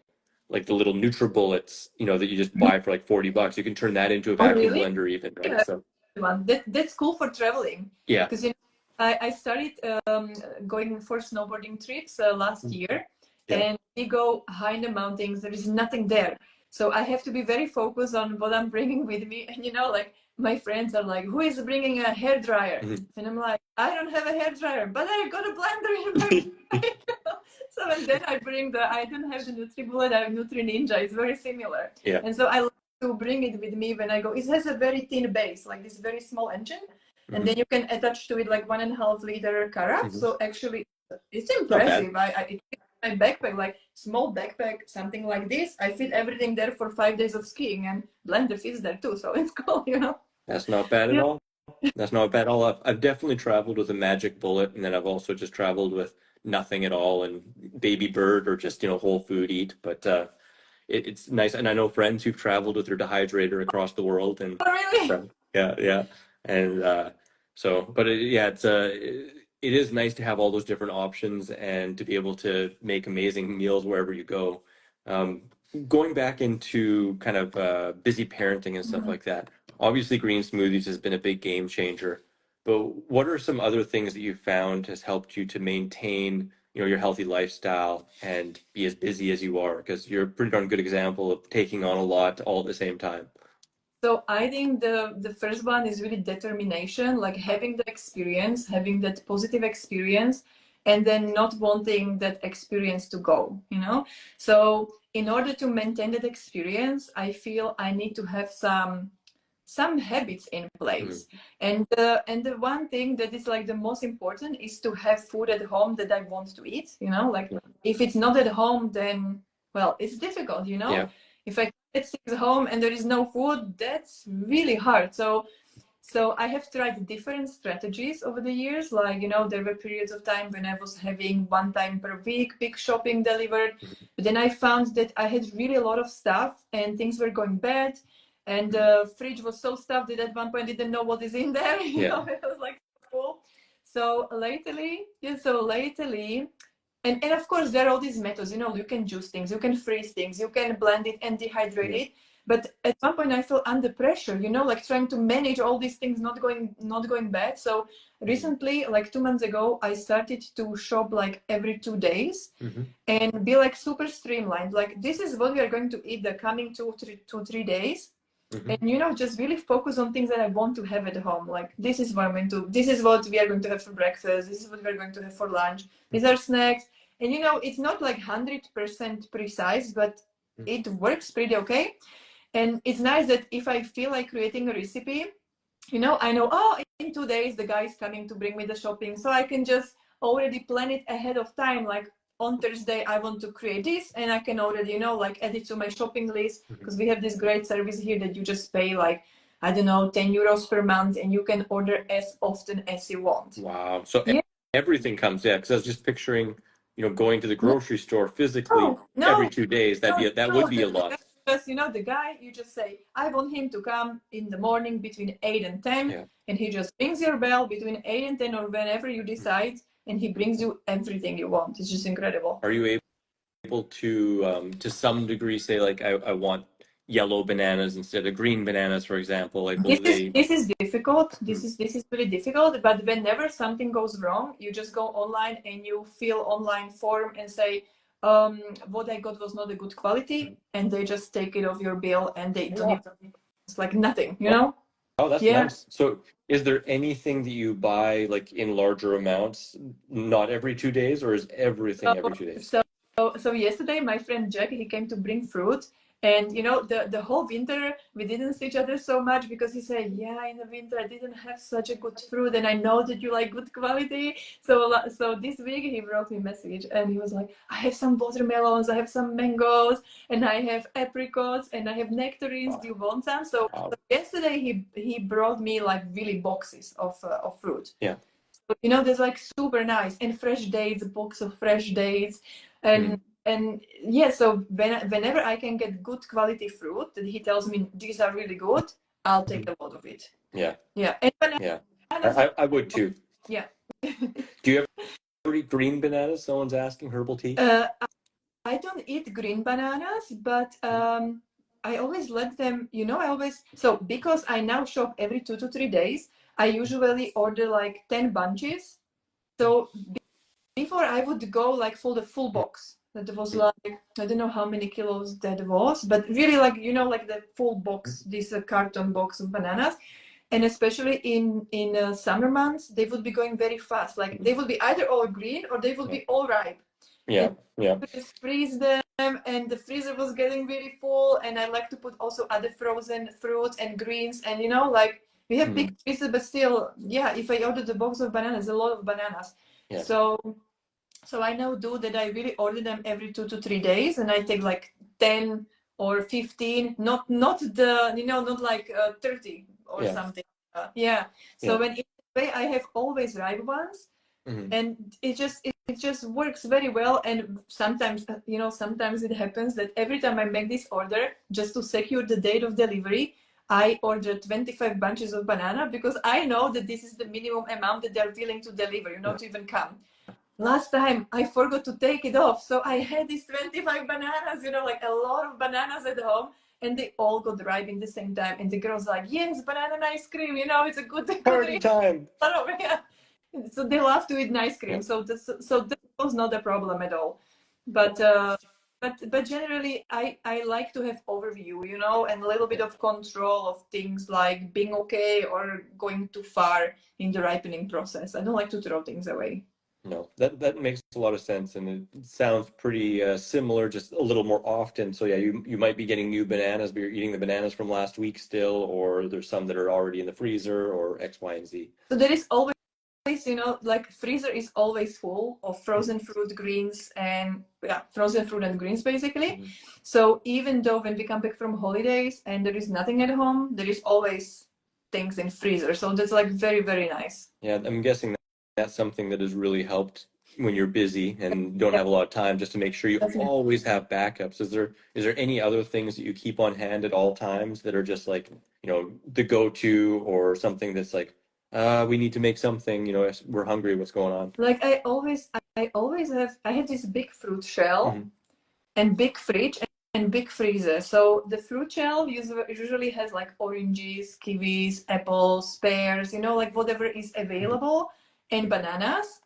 Like the little NutriBullets, that you just buy for like $40. You can turn that into a
Oh,
vacuum
really?
blender even, right?
Yeah.
So
That's cool for traveling.
yeah.
Because I started going for snowboarding trips last year,
Yeah.
and we go high in the mountains. There is nothing there, so I have to be very focused on what I'm bringing with me. And like my friends are like, "Who is bringing a hair dryer?" And I'm like, "I don't have a hair dryer, but I got a blender in my bag." So and then I don't have the NutriBullet, I have Nutri Ninja. It's very similar.
Yeah.
And so I like to bring it with me when I go. It has a very thin base, like this very small engine. And then you can attach to it like 1.5 liter carafe. So actually, it's impressive. It fits my backpack, like small backpack, something like this. I fit everything there for 5 days of skiing, and blender fits there too. So it's cool.
That's not bad at all. That's not bad at all. I've definitely traveled with a magic bullet, and then I've also just traveled with nothing at all, and baby bird, or just whole food eat. But it's nice, and I know friends who've traveled with their dehydrator across the world, and
Oh, really?
so, yeah, and but it is nice to have all those different options and to be able to make amazing meals wherever you go. Um, Going back into kind of busy parenting and stuff like that. Obviously, Green Smoothies has been a big game changer, but what are some other things that you found has helped you to maintain, your healthy lifestyle and be as busy as you are? Because you're a pretty darn good example of taking on a lot all at the same time.
So I think the first one is really determination, like having the experience, having that positive experience, and then not wanting that experience to go. So in order to maintain that experience, I feel I need to have some habits in place. And the one thing that is like the most important is to have food at home that I want to eat. Like if it's not at home, then well, it's difficult.
Yeah.
If I get things home and there is no food, that's really hard. So I have tried different strategies over the years. Like, there were periods of time when I was having 1 time per week big shopping delivered. But then I found that I had really a lot of stuff and things were going bad. And the fridge was so stuffed that at one point I didn't know what is in there. It was like full. So lately, and of course there are all these methods, you can juice things, you can freeze things, you can blend it and dehydrate it. But at one point I feel under pressure, like trying to manage all these things not going bad. So recently, like 2 months ago, I started to shop like every 2 days and be like super streamlined. Like, this is what we are going to eat the coming 2 3 days. and just really focus on things that I want to have at home. Like this is what we are going to have for breakfast, this is what we're going to have for lunch, these are snacks. And it's not like 100% precise, but it works pretty okay. And it's nice that if I feel like creating a recipe, I know, in 2 days the guy is coming to bring me the shopping, so I can just already plan it ahead of time. Like on Thursday, I want to create this, and I can already, like add it to my shopping list, because we have this great service here that you just pay like, I don't know, 10 euros per month, and you can order as often as you want.
Wow. So
Yeah.
everything comes, yeah, because I was just picturing, going to the grocery store physically every 2 days. That would be a lot.
Because the guy, you just say, I want him to come in the morning between 8 and 10, and he just rings your bell between 8 and 10 or whenever you decide, and he brings you everything you want. It's just incredible.
Are you able to some degree say like I want yellow bananas instead of green bananas, for example? Like
this is difficult. This is really difficult. But whenever something goes wrong, you just go online and you fill online form and say, what I got was not a good quality, and they just take it off your bill, and they don't even, it's like nothing,
Oh, that's nice. So is there anything that you buy like in larger amounts, not every 2 days, or is everything every 2 days?
So yesterday my friend Jack, he came to bring fruit, and the whole winter we didn't see each other so much, because he said, yeah, in the winter I didn't have such a good fruit, and I know that you like good quality. So this week he wrote me a message, and he was like, I have some watermelons, I have some mangoes, and I have apricots, and I have nectarines. Do you want some? So yesterday he brought me like really boxes of fruit.
Yeah.
So, there's like super nice, and fresh dates, a box of fresh dates. And yeah, so whenever I can get good quality fruit that he tells me these are really good, I'll take a lot of it.
Yeah.
Yeah. And
I would too.
Yeah.
Do you ever eat green bananas? Someone's asking. Herbal tea?
I don't eat green bananas, but I always let them, because I now shop every 2 to 3 days, I usually order like 10 bunches. So before I would go like for the full box. That was like, I don't know how many kilos that was, but really like, like the full box, this carton box of bananas. And especially in summer months, they would be going very fast. Like they would be either all green or they would be all ripe.
Yeah.
Just freeze them, and the freezer was getting really full. And I like to put also other frozen fruits and greens, and like we have big freezer, but still, if I order the box of bananas, a lot of bananas.
Yeah.
So I now do that. I really order them every 2 to 3 days, and I take like 10 or 15, not the not like 30 or something. So when in a way I have always ripe ones, and it just works very well. And sometimes sometimes it happens that every time I make this order, just to secure the date of delivery, I order 25 bunches of banana, because I know that this is the minimum amount that they're willing to deliver, to even come. Last time I forgot to take it off, so I had these 25 bananas, like a lot of bananas at home, and they all got ripe in the same time. And the girls like, yes, banana and ice cream, it's a good
party time.
So they love to eat ice cream. So that was not a problem at all. But generally, I like to have overview, and a little bit of control of things, like being okay or going too far in the ripening process. I don't like to throw things away.
No, that makes a lot of sense, and it sounds pretty similar, just a little more often. So yeah, you might be getting new bananas, but you're eating the bananas from last week still, or there's some that are already in the freezer, or X, Y, and Z.
So there is always, like freezer is always full of frozen fruit, greens, and frozen fruit and greens basically. So even though when we come back from holidays and there is nothing at home, there is always things in freezer. So that's like very, very nice.
Yeah, I'm guessing that's something that has really helped when you're busy and don't have a lot of time, just to make sure you always have backups. Is there any other things that you keep on hand at all times that are just like, the go-to, or something that's like, we need to make something, we're hungry, what's going on?
Like I have this big fruit shell and big fridge and big freezer. So the fruit shell usually has like oranges, kiwis, apples, pears, like whatever is available, and bananas.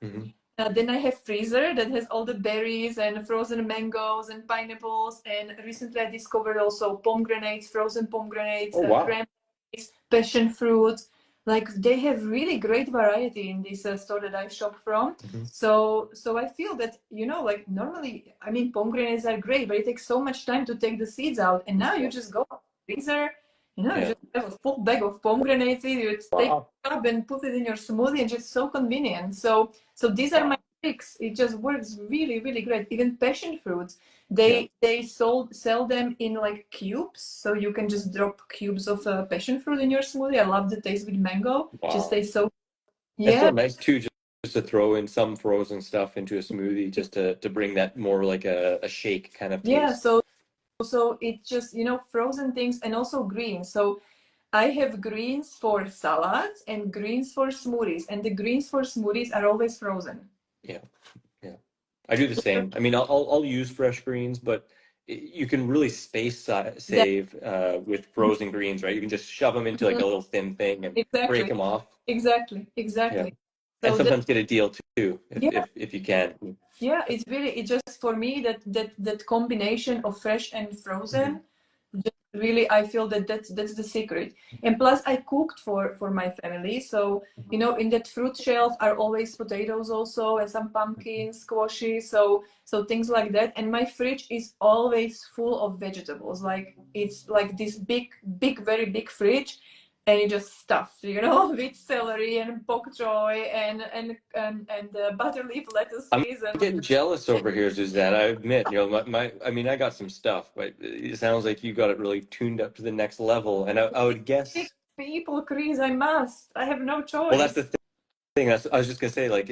Then I have freezer that has all the berries and frozen mangoes and pineapples. And recently I discovered also pomegranates, frozen pomegranates,
Oh, wow.
cranberries, passion fruits. Like they have really great variety in this store that I shop from.
Mhm.
So I feel that, like normally, I mean, pomegranates are great, but it takes so much time to take the seeds out. And now you just go to the freezer, you
Yeah.
just have a full bag of pomegranates. You just take
Wow.
it up and put it in your smoothie, and just so convenient. So these are my tricks. It just works really, really great. Even passion fruits, they sell them in like cubes, so you can just drop cubes of passion fruit in your smoothie. I love the taste with mango. Just
Wow.
tastes so
It's so
yeah.
nice too, just to throw in some frozen stuff into a smoothie, just to bring that more like a shake kind of
Yeah,
taste.
so it just, frozen things and also greens. So I have greens for salads and greens for smoothies, and the greens for smoothies are always frozen.
Yeah, yeah. I do the same. I mean, I'll use fresh greens, but you can really
That,
save with frozen greens, right? You can just shove them into like a little thin thing and break
exactly,
them off.
exactly,
Yeah,
exactly.
and
So that,
sometimes get a deal too,
yeah,
if you can.
yeah, it's just for me that combination of fresh and
Mhm.
frozen. Just really, I feel that that's the secret. And plus, I cooked for my family, so in that fruit shelf are always potatoes also, and some pumpkins, squashes, so things like that. And my fridge is always full of vegetables. Like it's like this big, very big fridge, and it just stuffed, with celery and bok choy and butter leaf
I'm
lettuces and
getting jealous over here, Zuzana. I admit, I mean, I got some stuff, but it sounds like you got it really tuned up to the next level. And I would
six
guess,
people, Chris. I have no
well, that's the
choice.
thing. I was just gonna say, like,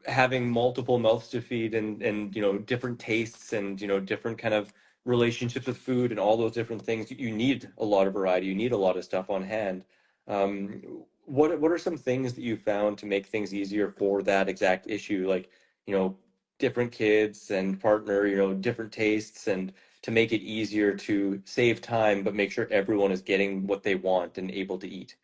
having multiple mouths to feed and different tastes and different kind of relationships with food and all those different things. You need a lot of variety. You need a lot of stuff on hand. What are some things that you found to make things easier for that exact issue? Like, you know, different kids and partner, different tastes, and to make it easier to save time, but make sure everyone is getting what they want and able to eat.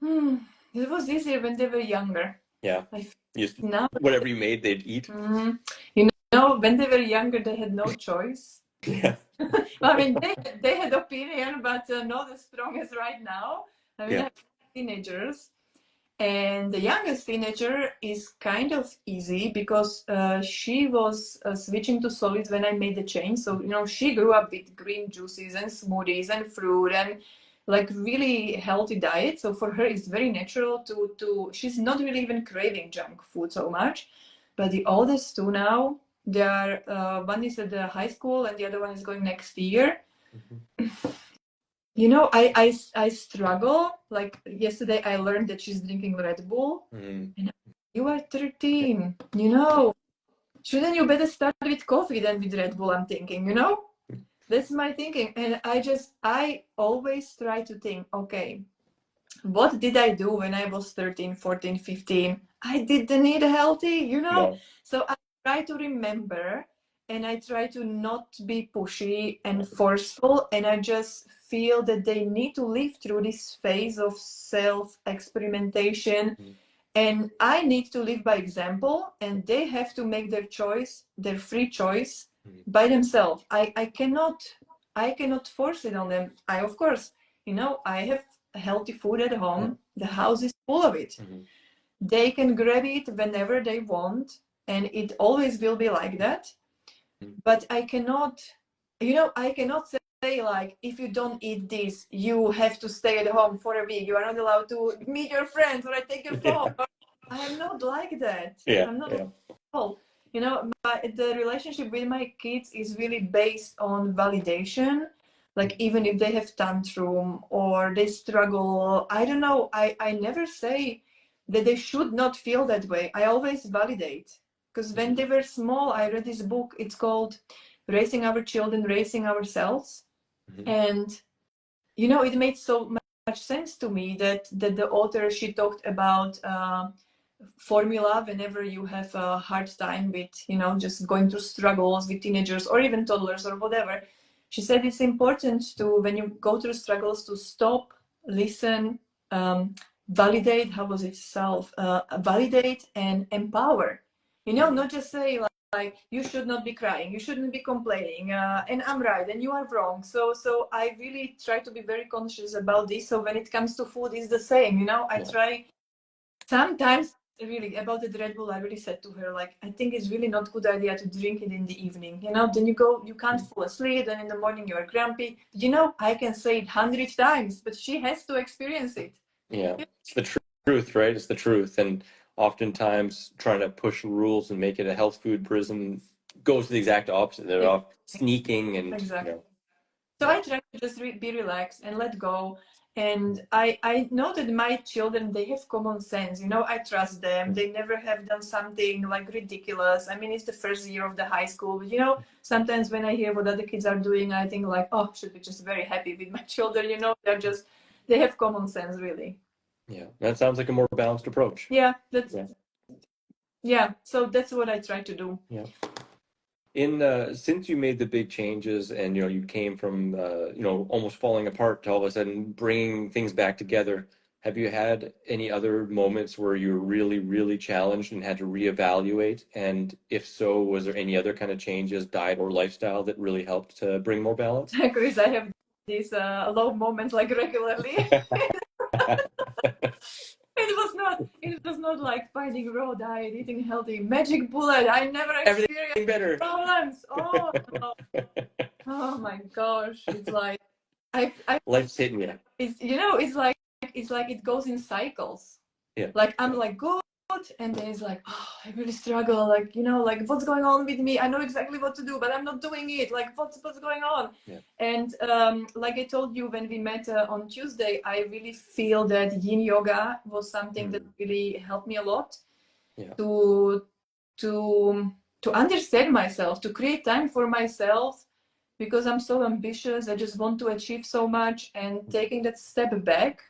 Hmm. It was easier when they were younger.
Yeah.
I
Just
now,
whatever you made, they'd eat.
Mhm. When they were younger, they had no choice.
Yeah.
I mean, they had opinion, but not as strong as right now. I mean, I
Yeah.
have teenagers, and the youngest teenager is kind of easy because she was switching to solids when I made the change. So, she grew up with green juices and smoothies and fruit and like really healthy diet. So for her, it's very natural she's not really even craving junk food so much. But the oldest two now, they are, one is at the high school and the other one is going next year.
Mhm.
I struggle. Like yesterday, I learned that she's drinking Red Bull.
Mm.
And you are
Yeah.
13, shouldn't you better start with coffee than with Red Bull? I'm thinking. That's my thinking. And I always try to think, okay, what did I do when I was 13, 14, 15? I didn't eat healthy.
No.
So I try to remember and I try to not be pushy and forceful. And I just feel that they need to live through this phase of self experimentation.
Mm.
And I need to live by example, and they have to make their choice, their free choice
Mm.
by themselves. I cannot force it on them. Of course, I have healthy food at
Yeah.
home. The house is full of it.
Mhm.
They can grab it whenever they want, and it always will be like that.
Mm.
But I cannot say like, if you don't eat this, you have to stay at home for a week. You are not allowed to meet your friends, or I take your phone.
Yeah.
I am not like that.
Yeah.
I'm not like
Yeah.
all. The relationship with my kids is really based on validation. Like even if they have tantrum or they struggle, I don't know. I never say that they should not feel that way. I always validate. Because when they were small, I read this book. It's called Raising Our Children, Raising Ourselves.
Mhm.
And it made so much sense to me that the author, she talked about formula whenever you have a hard time with just going through struggles with teenagers or even toddlers or whatever. She said it's important to, when you go through struggles, to stop, listen, um, validate, how was it, validate and empower. You know, not just say like you should not be crying, you shouldn't be complaining, and I'm right and you are wrong. So I really try to be very conscious about this. So when it comes to food, it's the same. You know, I try sometimes really about the Red Bull. I really said to her, like, I think it's really not good idea to drink it in the evening. You know, then you can't fall asleep, and in the morning you are grumpy. You know, I can say it 100 times, but she has to experience it.
Yeah, it's the truth, right? It's the truth. And oftentimes trying to push rules and make it a health food prison goes to the exact opposite. They're off sneaking and,
exactly.
you know.
So I try to just be relaxed and let go. And I know that my children, they have common sense. You know, I trust them. They never have done something like ridiculous. I mean, it's the first year of the high school. But, you know, sometimes when I hear what other kids are doing, I think like, oh, I should be just very happy with my children. You know, they have common sense, really.
Yeah, that sounds like a more balanced approach.
Yeah, so that's what I try to do.
Yeah. Since you made the big changes and you came from almost falling apart to all of a sudden bringing things back together, have you had any other moments where you were really, really challenged and had to reevaluate? And if so, was there any other kind of changes, diet or lifestyle, that really helped to bring more balance?
Chris, I have these low moments like regularly. It was not like finding raw diet, eating healthy, magic bullet. I never experienced
better.
problems. Oh my gosh. It's like
Life's hitting you.
It's like it goes in cycles.
Yeah.
Like I'm like good, and then it's like, oh, I really struggle. Like, you know, like what's going on with me? I know exactly what to do, but I'm not doing it. Like what's going on?
Yeah.
And like I told you when we met on Tuesday, I really feel that yin yoga was something that really helped me a lot to understand myself, to create time for myself, because I'm so ambitious. I just want to achieve so much, and taking that step back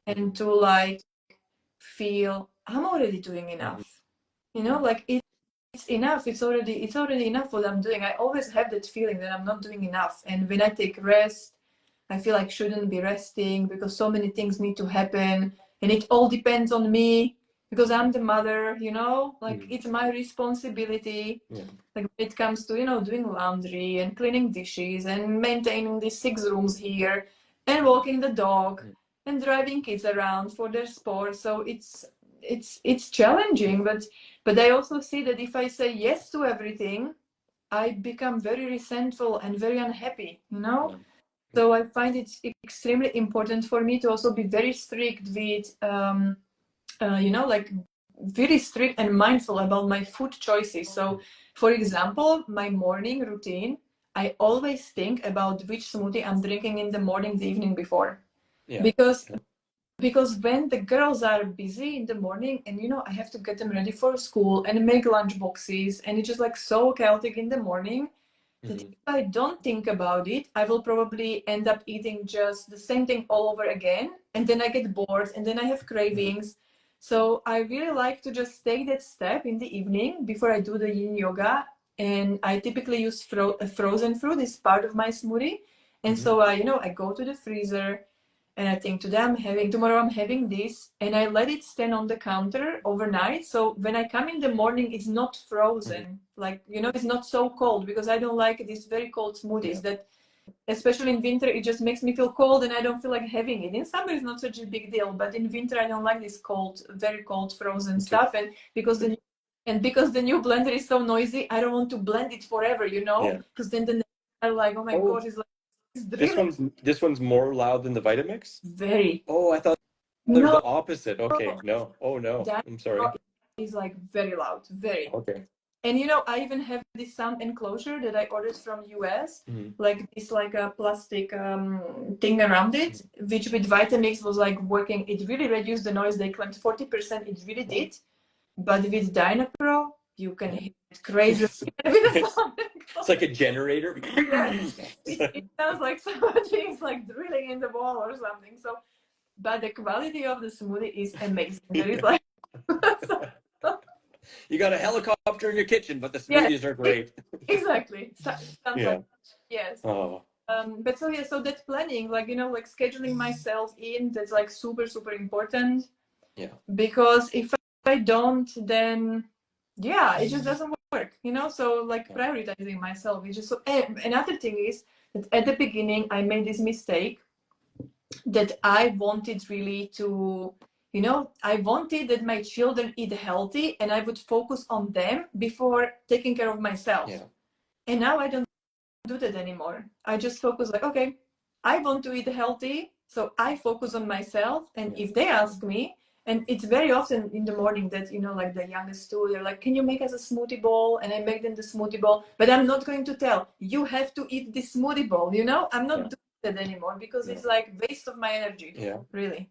and to like feel I'm already doing enough. You know, like it's enough. It's already enough what I'm doing. I always have that feeling that I'm not doing enough. And when I take rest, I feel like shouldn't be resting because so many things need to happen, and it all depends on me because I'm the mother, you know, like it's my responsibility. Like when it comes to, you know, doing laundry and cleaning dishes and maintaining these 6 rooms here and walking the dog and driving kids around for their sports. So it's challenging, but I also see that if I say yes to everything, I become very resentful and very unhappy, you know? So I find it extremely important for me to also be very strict with, you know, like very strict and mindful about my food choices. So, for example, my morning routine, I always think about which smoothie I'm drinking in the morning, the evening before. Yeah. Because when the girls are busy in the morning and, you know, I have to get them ready for school and make lunch boxes, and it's just like so chaotic in the morning that if I don't think about it, I will probably end up eating just the same thing all over again. And then I get bored and then I have cravings. So I really like to just take that step in the evening before I do the yin yoga. And I typically use frozen fruit as part of my smoothie. And so I go to the freezer and I think tomorrow I'm having this, and I let it stand on the counter overnight. So when I come in the morning, it's not frozen. Like, you know, it's not so cold, because I don't like these very cold smoothies that, especially in winter, it just makes me feel cold and I don't feel like having it. In summer, it's not such a big deal, but in winter, I don't like this cold, very cold frozen stuff. And because the new blender is so noisy, I don't want to blend it forever, you know, because then the are like, oh my God, it's like,
this one's more loud than the Vitamix?
Very.
Oh, I thought it was the opposite. Okay, no. Oh no. I'm sorry.
It's like very loud, very.
Okay.
And you know, I even have this sound enclosure that I ordered from US, like this, like a plastic thing around it, which with Vitamix was like working. It really reduced the noise. They claimed 40%. It really did. But with Dynapro, you can hear it crazy.
It's like a generator.
It sounds like somebody's like drilling in the wall or something. So, but the quality of the smoothie is amazing. There is like
you got a helicopter in your kitchen, but the smoothies are great.
Exactly. Yes.
Oh.
But so that planning, like, you know, like scheduling myself in, that's like super, super important.
Yeah.
Because if I don't, then yeah, it just doesn't work, you know. So like
Yeah.
prioritizing myself is just so. And another thing is that at the beginning I made this mistake that I wanted really to, you know, I wanted that my children eat healthy and I would focus on them before taking care of myself.
Yeah.
And now I don't do that anymore. I just focus like, okay, I want to eat healthy, so I focus on myself. And
Yeah.
if they ask me, and it's very often in the morning that, you know, like the youngest two, they're like, can you make us a smoothie bowl? And I make them the smoothie bowl, but I'm not going to tell you have to eat this smoothie bowl, you know. I'm not
Yeah.
doing that anymore because
Yeah.
it's like waste of my energy.
Yeah.
Really.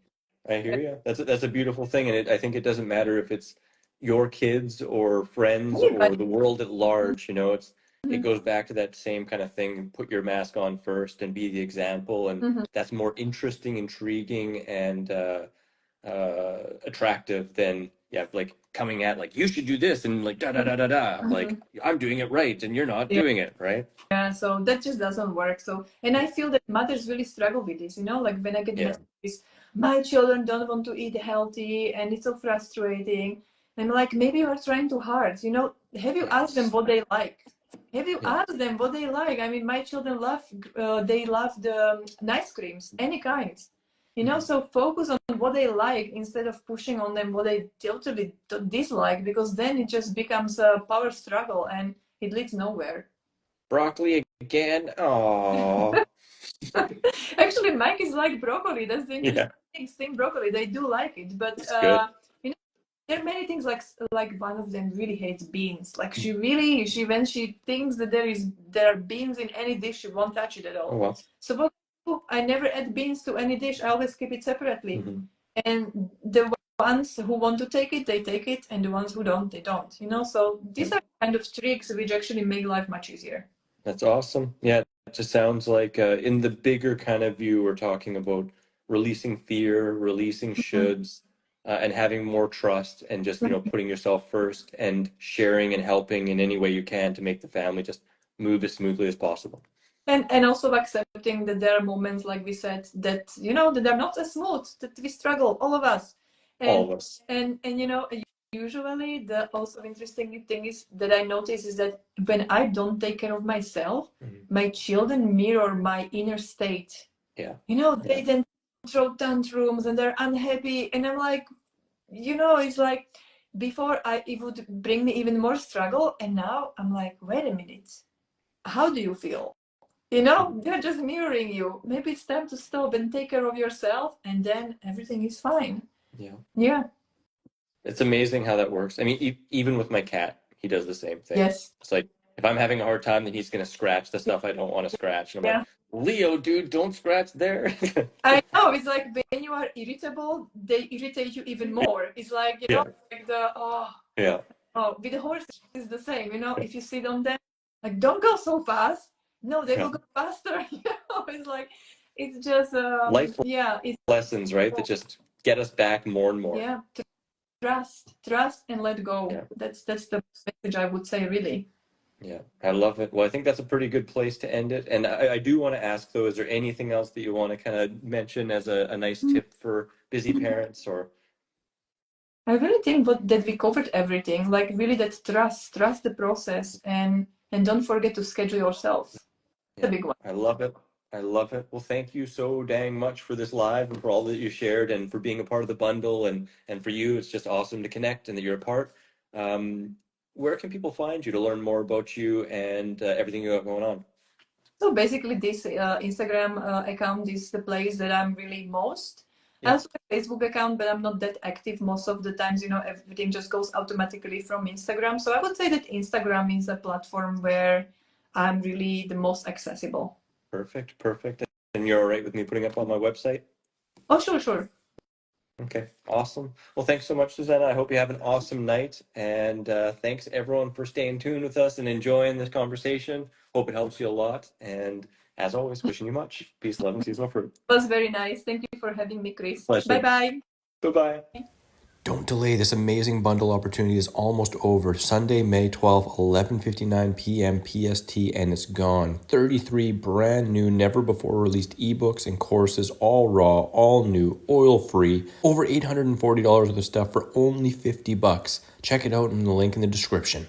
I hear you. That's a beautiful thing, and I think it doesn't matter if it's your kids or friends or
Anybody.
the world at large. It
Mhm.
goes back to that same kind of thing. Put your mask on first and be the example, and
Mhm.
that's more interesting, intriguing, and attractive than like coming at like you should do this and like da da da da da. Like
Mhm.
I'm doing it right and you're not doing it right.
Yeah, so that just doesn't work. So, and I feel that mothers really struggle with this, you know, like when I get
Yeah.
messages, my children don't want to eat healthy and it's so frustrating. I'm like, maybe you are trying too hard, you know, have you asked them
Yes.
what they like? Have you
Yeah.
asked them what they like? I mean, my children they love the nice creams, any kinds, you know,
Mhm.
so focus on what they like instead of pushing on them what they totally dislike, because then it just becomes a power struggle and it leads nowhere.
Broccoli again. Oh.
Actually, Mike is like broccoli. That's the interesting
Yeah.
thing. Steamed broccoli, they do like it, but
It's good.
you know, there are many things like one of them really hates beans. Like she really she when she thinks that there are beans in any dish, she won't touch it at
Oh
all.
well.
So what I do, I never add beans to any dish. I always keep it separately.
Mhm.
And the ones who want to take it, they take it, and the ones who don't, they don't. You know, so these
Yeah.
are kind of tricks which actually make life much easier.
That's awesome. Yeah, it just sounds like in the bigger kind of view, we're talking about releasing fear, releasing
Mhm.
shoulds, and having more trust and just, putting yourself first and sharing and helping in any way you can to make the family just move as smoothly as possible.
And also accepting that there are moments, like we said, that you know that they're not as smooth, that we struggle, all of us.
All
and
of us.
and you know, usually the also interesting thing is that I notice is that when I don't take care of myself,
Mhm.
my children mirror my inner state.
Yeah.
You know,
Yeah.
they then throw tantrums and they're unhappy, and I'm like, you know, it's like before it would bring me even more struggle, and now I'm like, wait a minute, how do you feel? You know,
Mhm.
they're just mirroring you. Maybe it's time to stop and take care of yourself, and then everything is fine.
Yeah.
Yeah.
It's amazing how that works. I mean, even with my cat, he does the same thing.
Yes.
It's like if I'm having a hard time, then he's gonna scratch the stuff I don't want to scratch, and I'm like,
Yeah.
Leo, dude, don't scratch there.
I know. It's like when you are irritable, they irritate you even more. It's like, you know,
Yeah,
like the,
yeah,
with the horses, it's the same. You know, if you sit on them, like, don't go so fast. No, they
yeah.
will go faster. You know, it's like, it's just,
Life
yeah, it's,
lessons, right? That just get us back more and more.
yeah, trust and let go.
Yeah,
That's the message I would say, really.
yeah. I love it. Well, I think that's a pretty good place to end it. And I do want to ask, though, is there anything else that you want to kind of mention as a nice tip for busy parents or?
I really think that we covered everything. Like really, that trust the process, and don't forget to schedule yourself. The
Yeah,
big one.
I love it. I love it. Well, thank you so dang much for this live and for all that you shared and for being a part of the bundle and for you, it's just awesome to connect and that you're a part. Um, where can people find you to learn more about you and everything you got going on?
So basically, this Instagram account is the place that I'm really most. I
Yeah,
also have a Facebook account, but I'm not that active most of the times. You know, everything just goes automatically from Instagram. So I would say that Instagram is a platform where I'm really the most accessible.
perfect, perfect. And you're all right with me putting up on my website?
Oh, sure, sure.
Okay, awesome. Well, thanks so much, Zuzana. I hope you have an awesome night. And thanks everyone for staying tuned with us and enjoying this conversation. Hope it helps you a lot. And as always, wishing you much peace, love, and seasonal fruit.
It was very nice. Thank you for having me, Chris. Bye
Pleasure.
bye.
Bye-bye.
Don't delay. This amazing bundle opportunity is almost over. Sunday, May 12th, 11:59 p.m. PST, and it's gone. 33 brand new, never before released ebooks and courses, all raw, all new, oil-free. Over $840 worth of stuff for only $50. Check it out in the link in the description.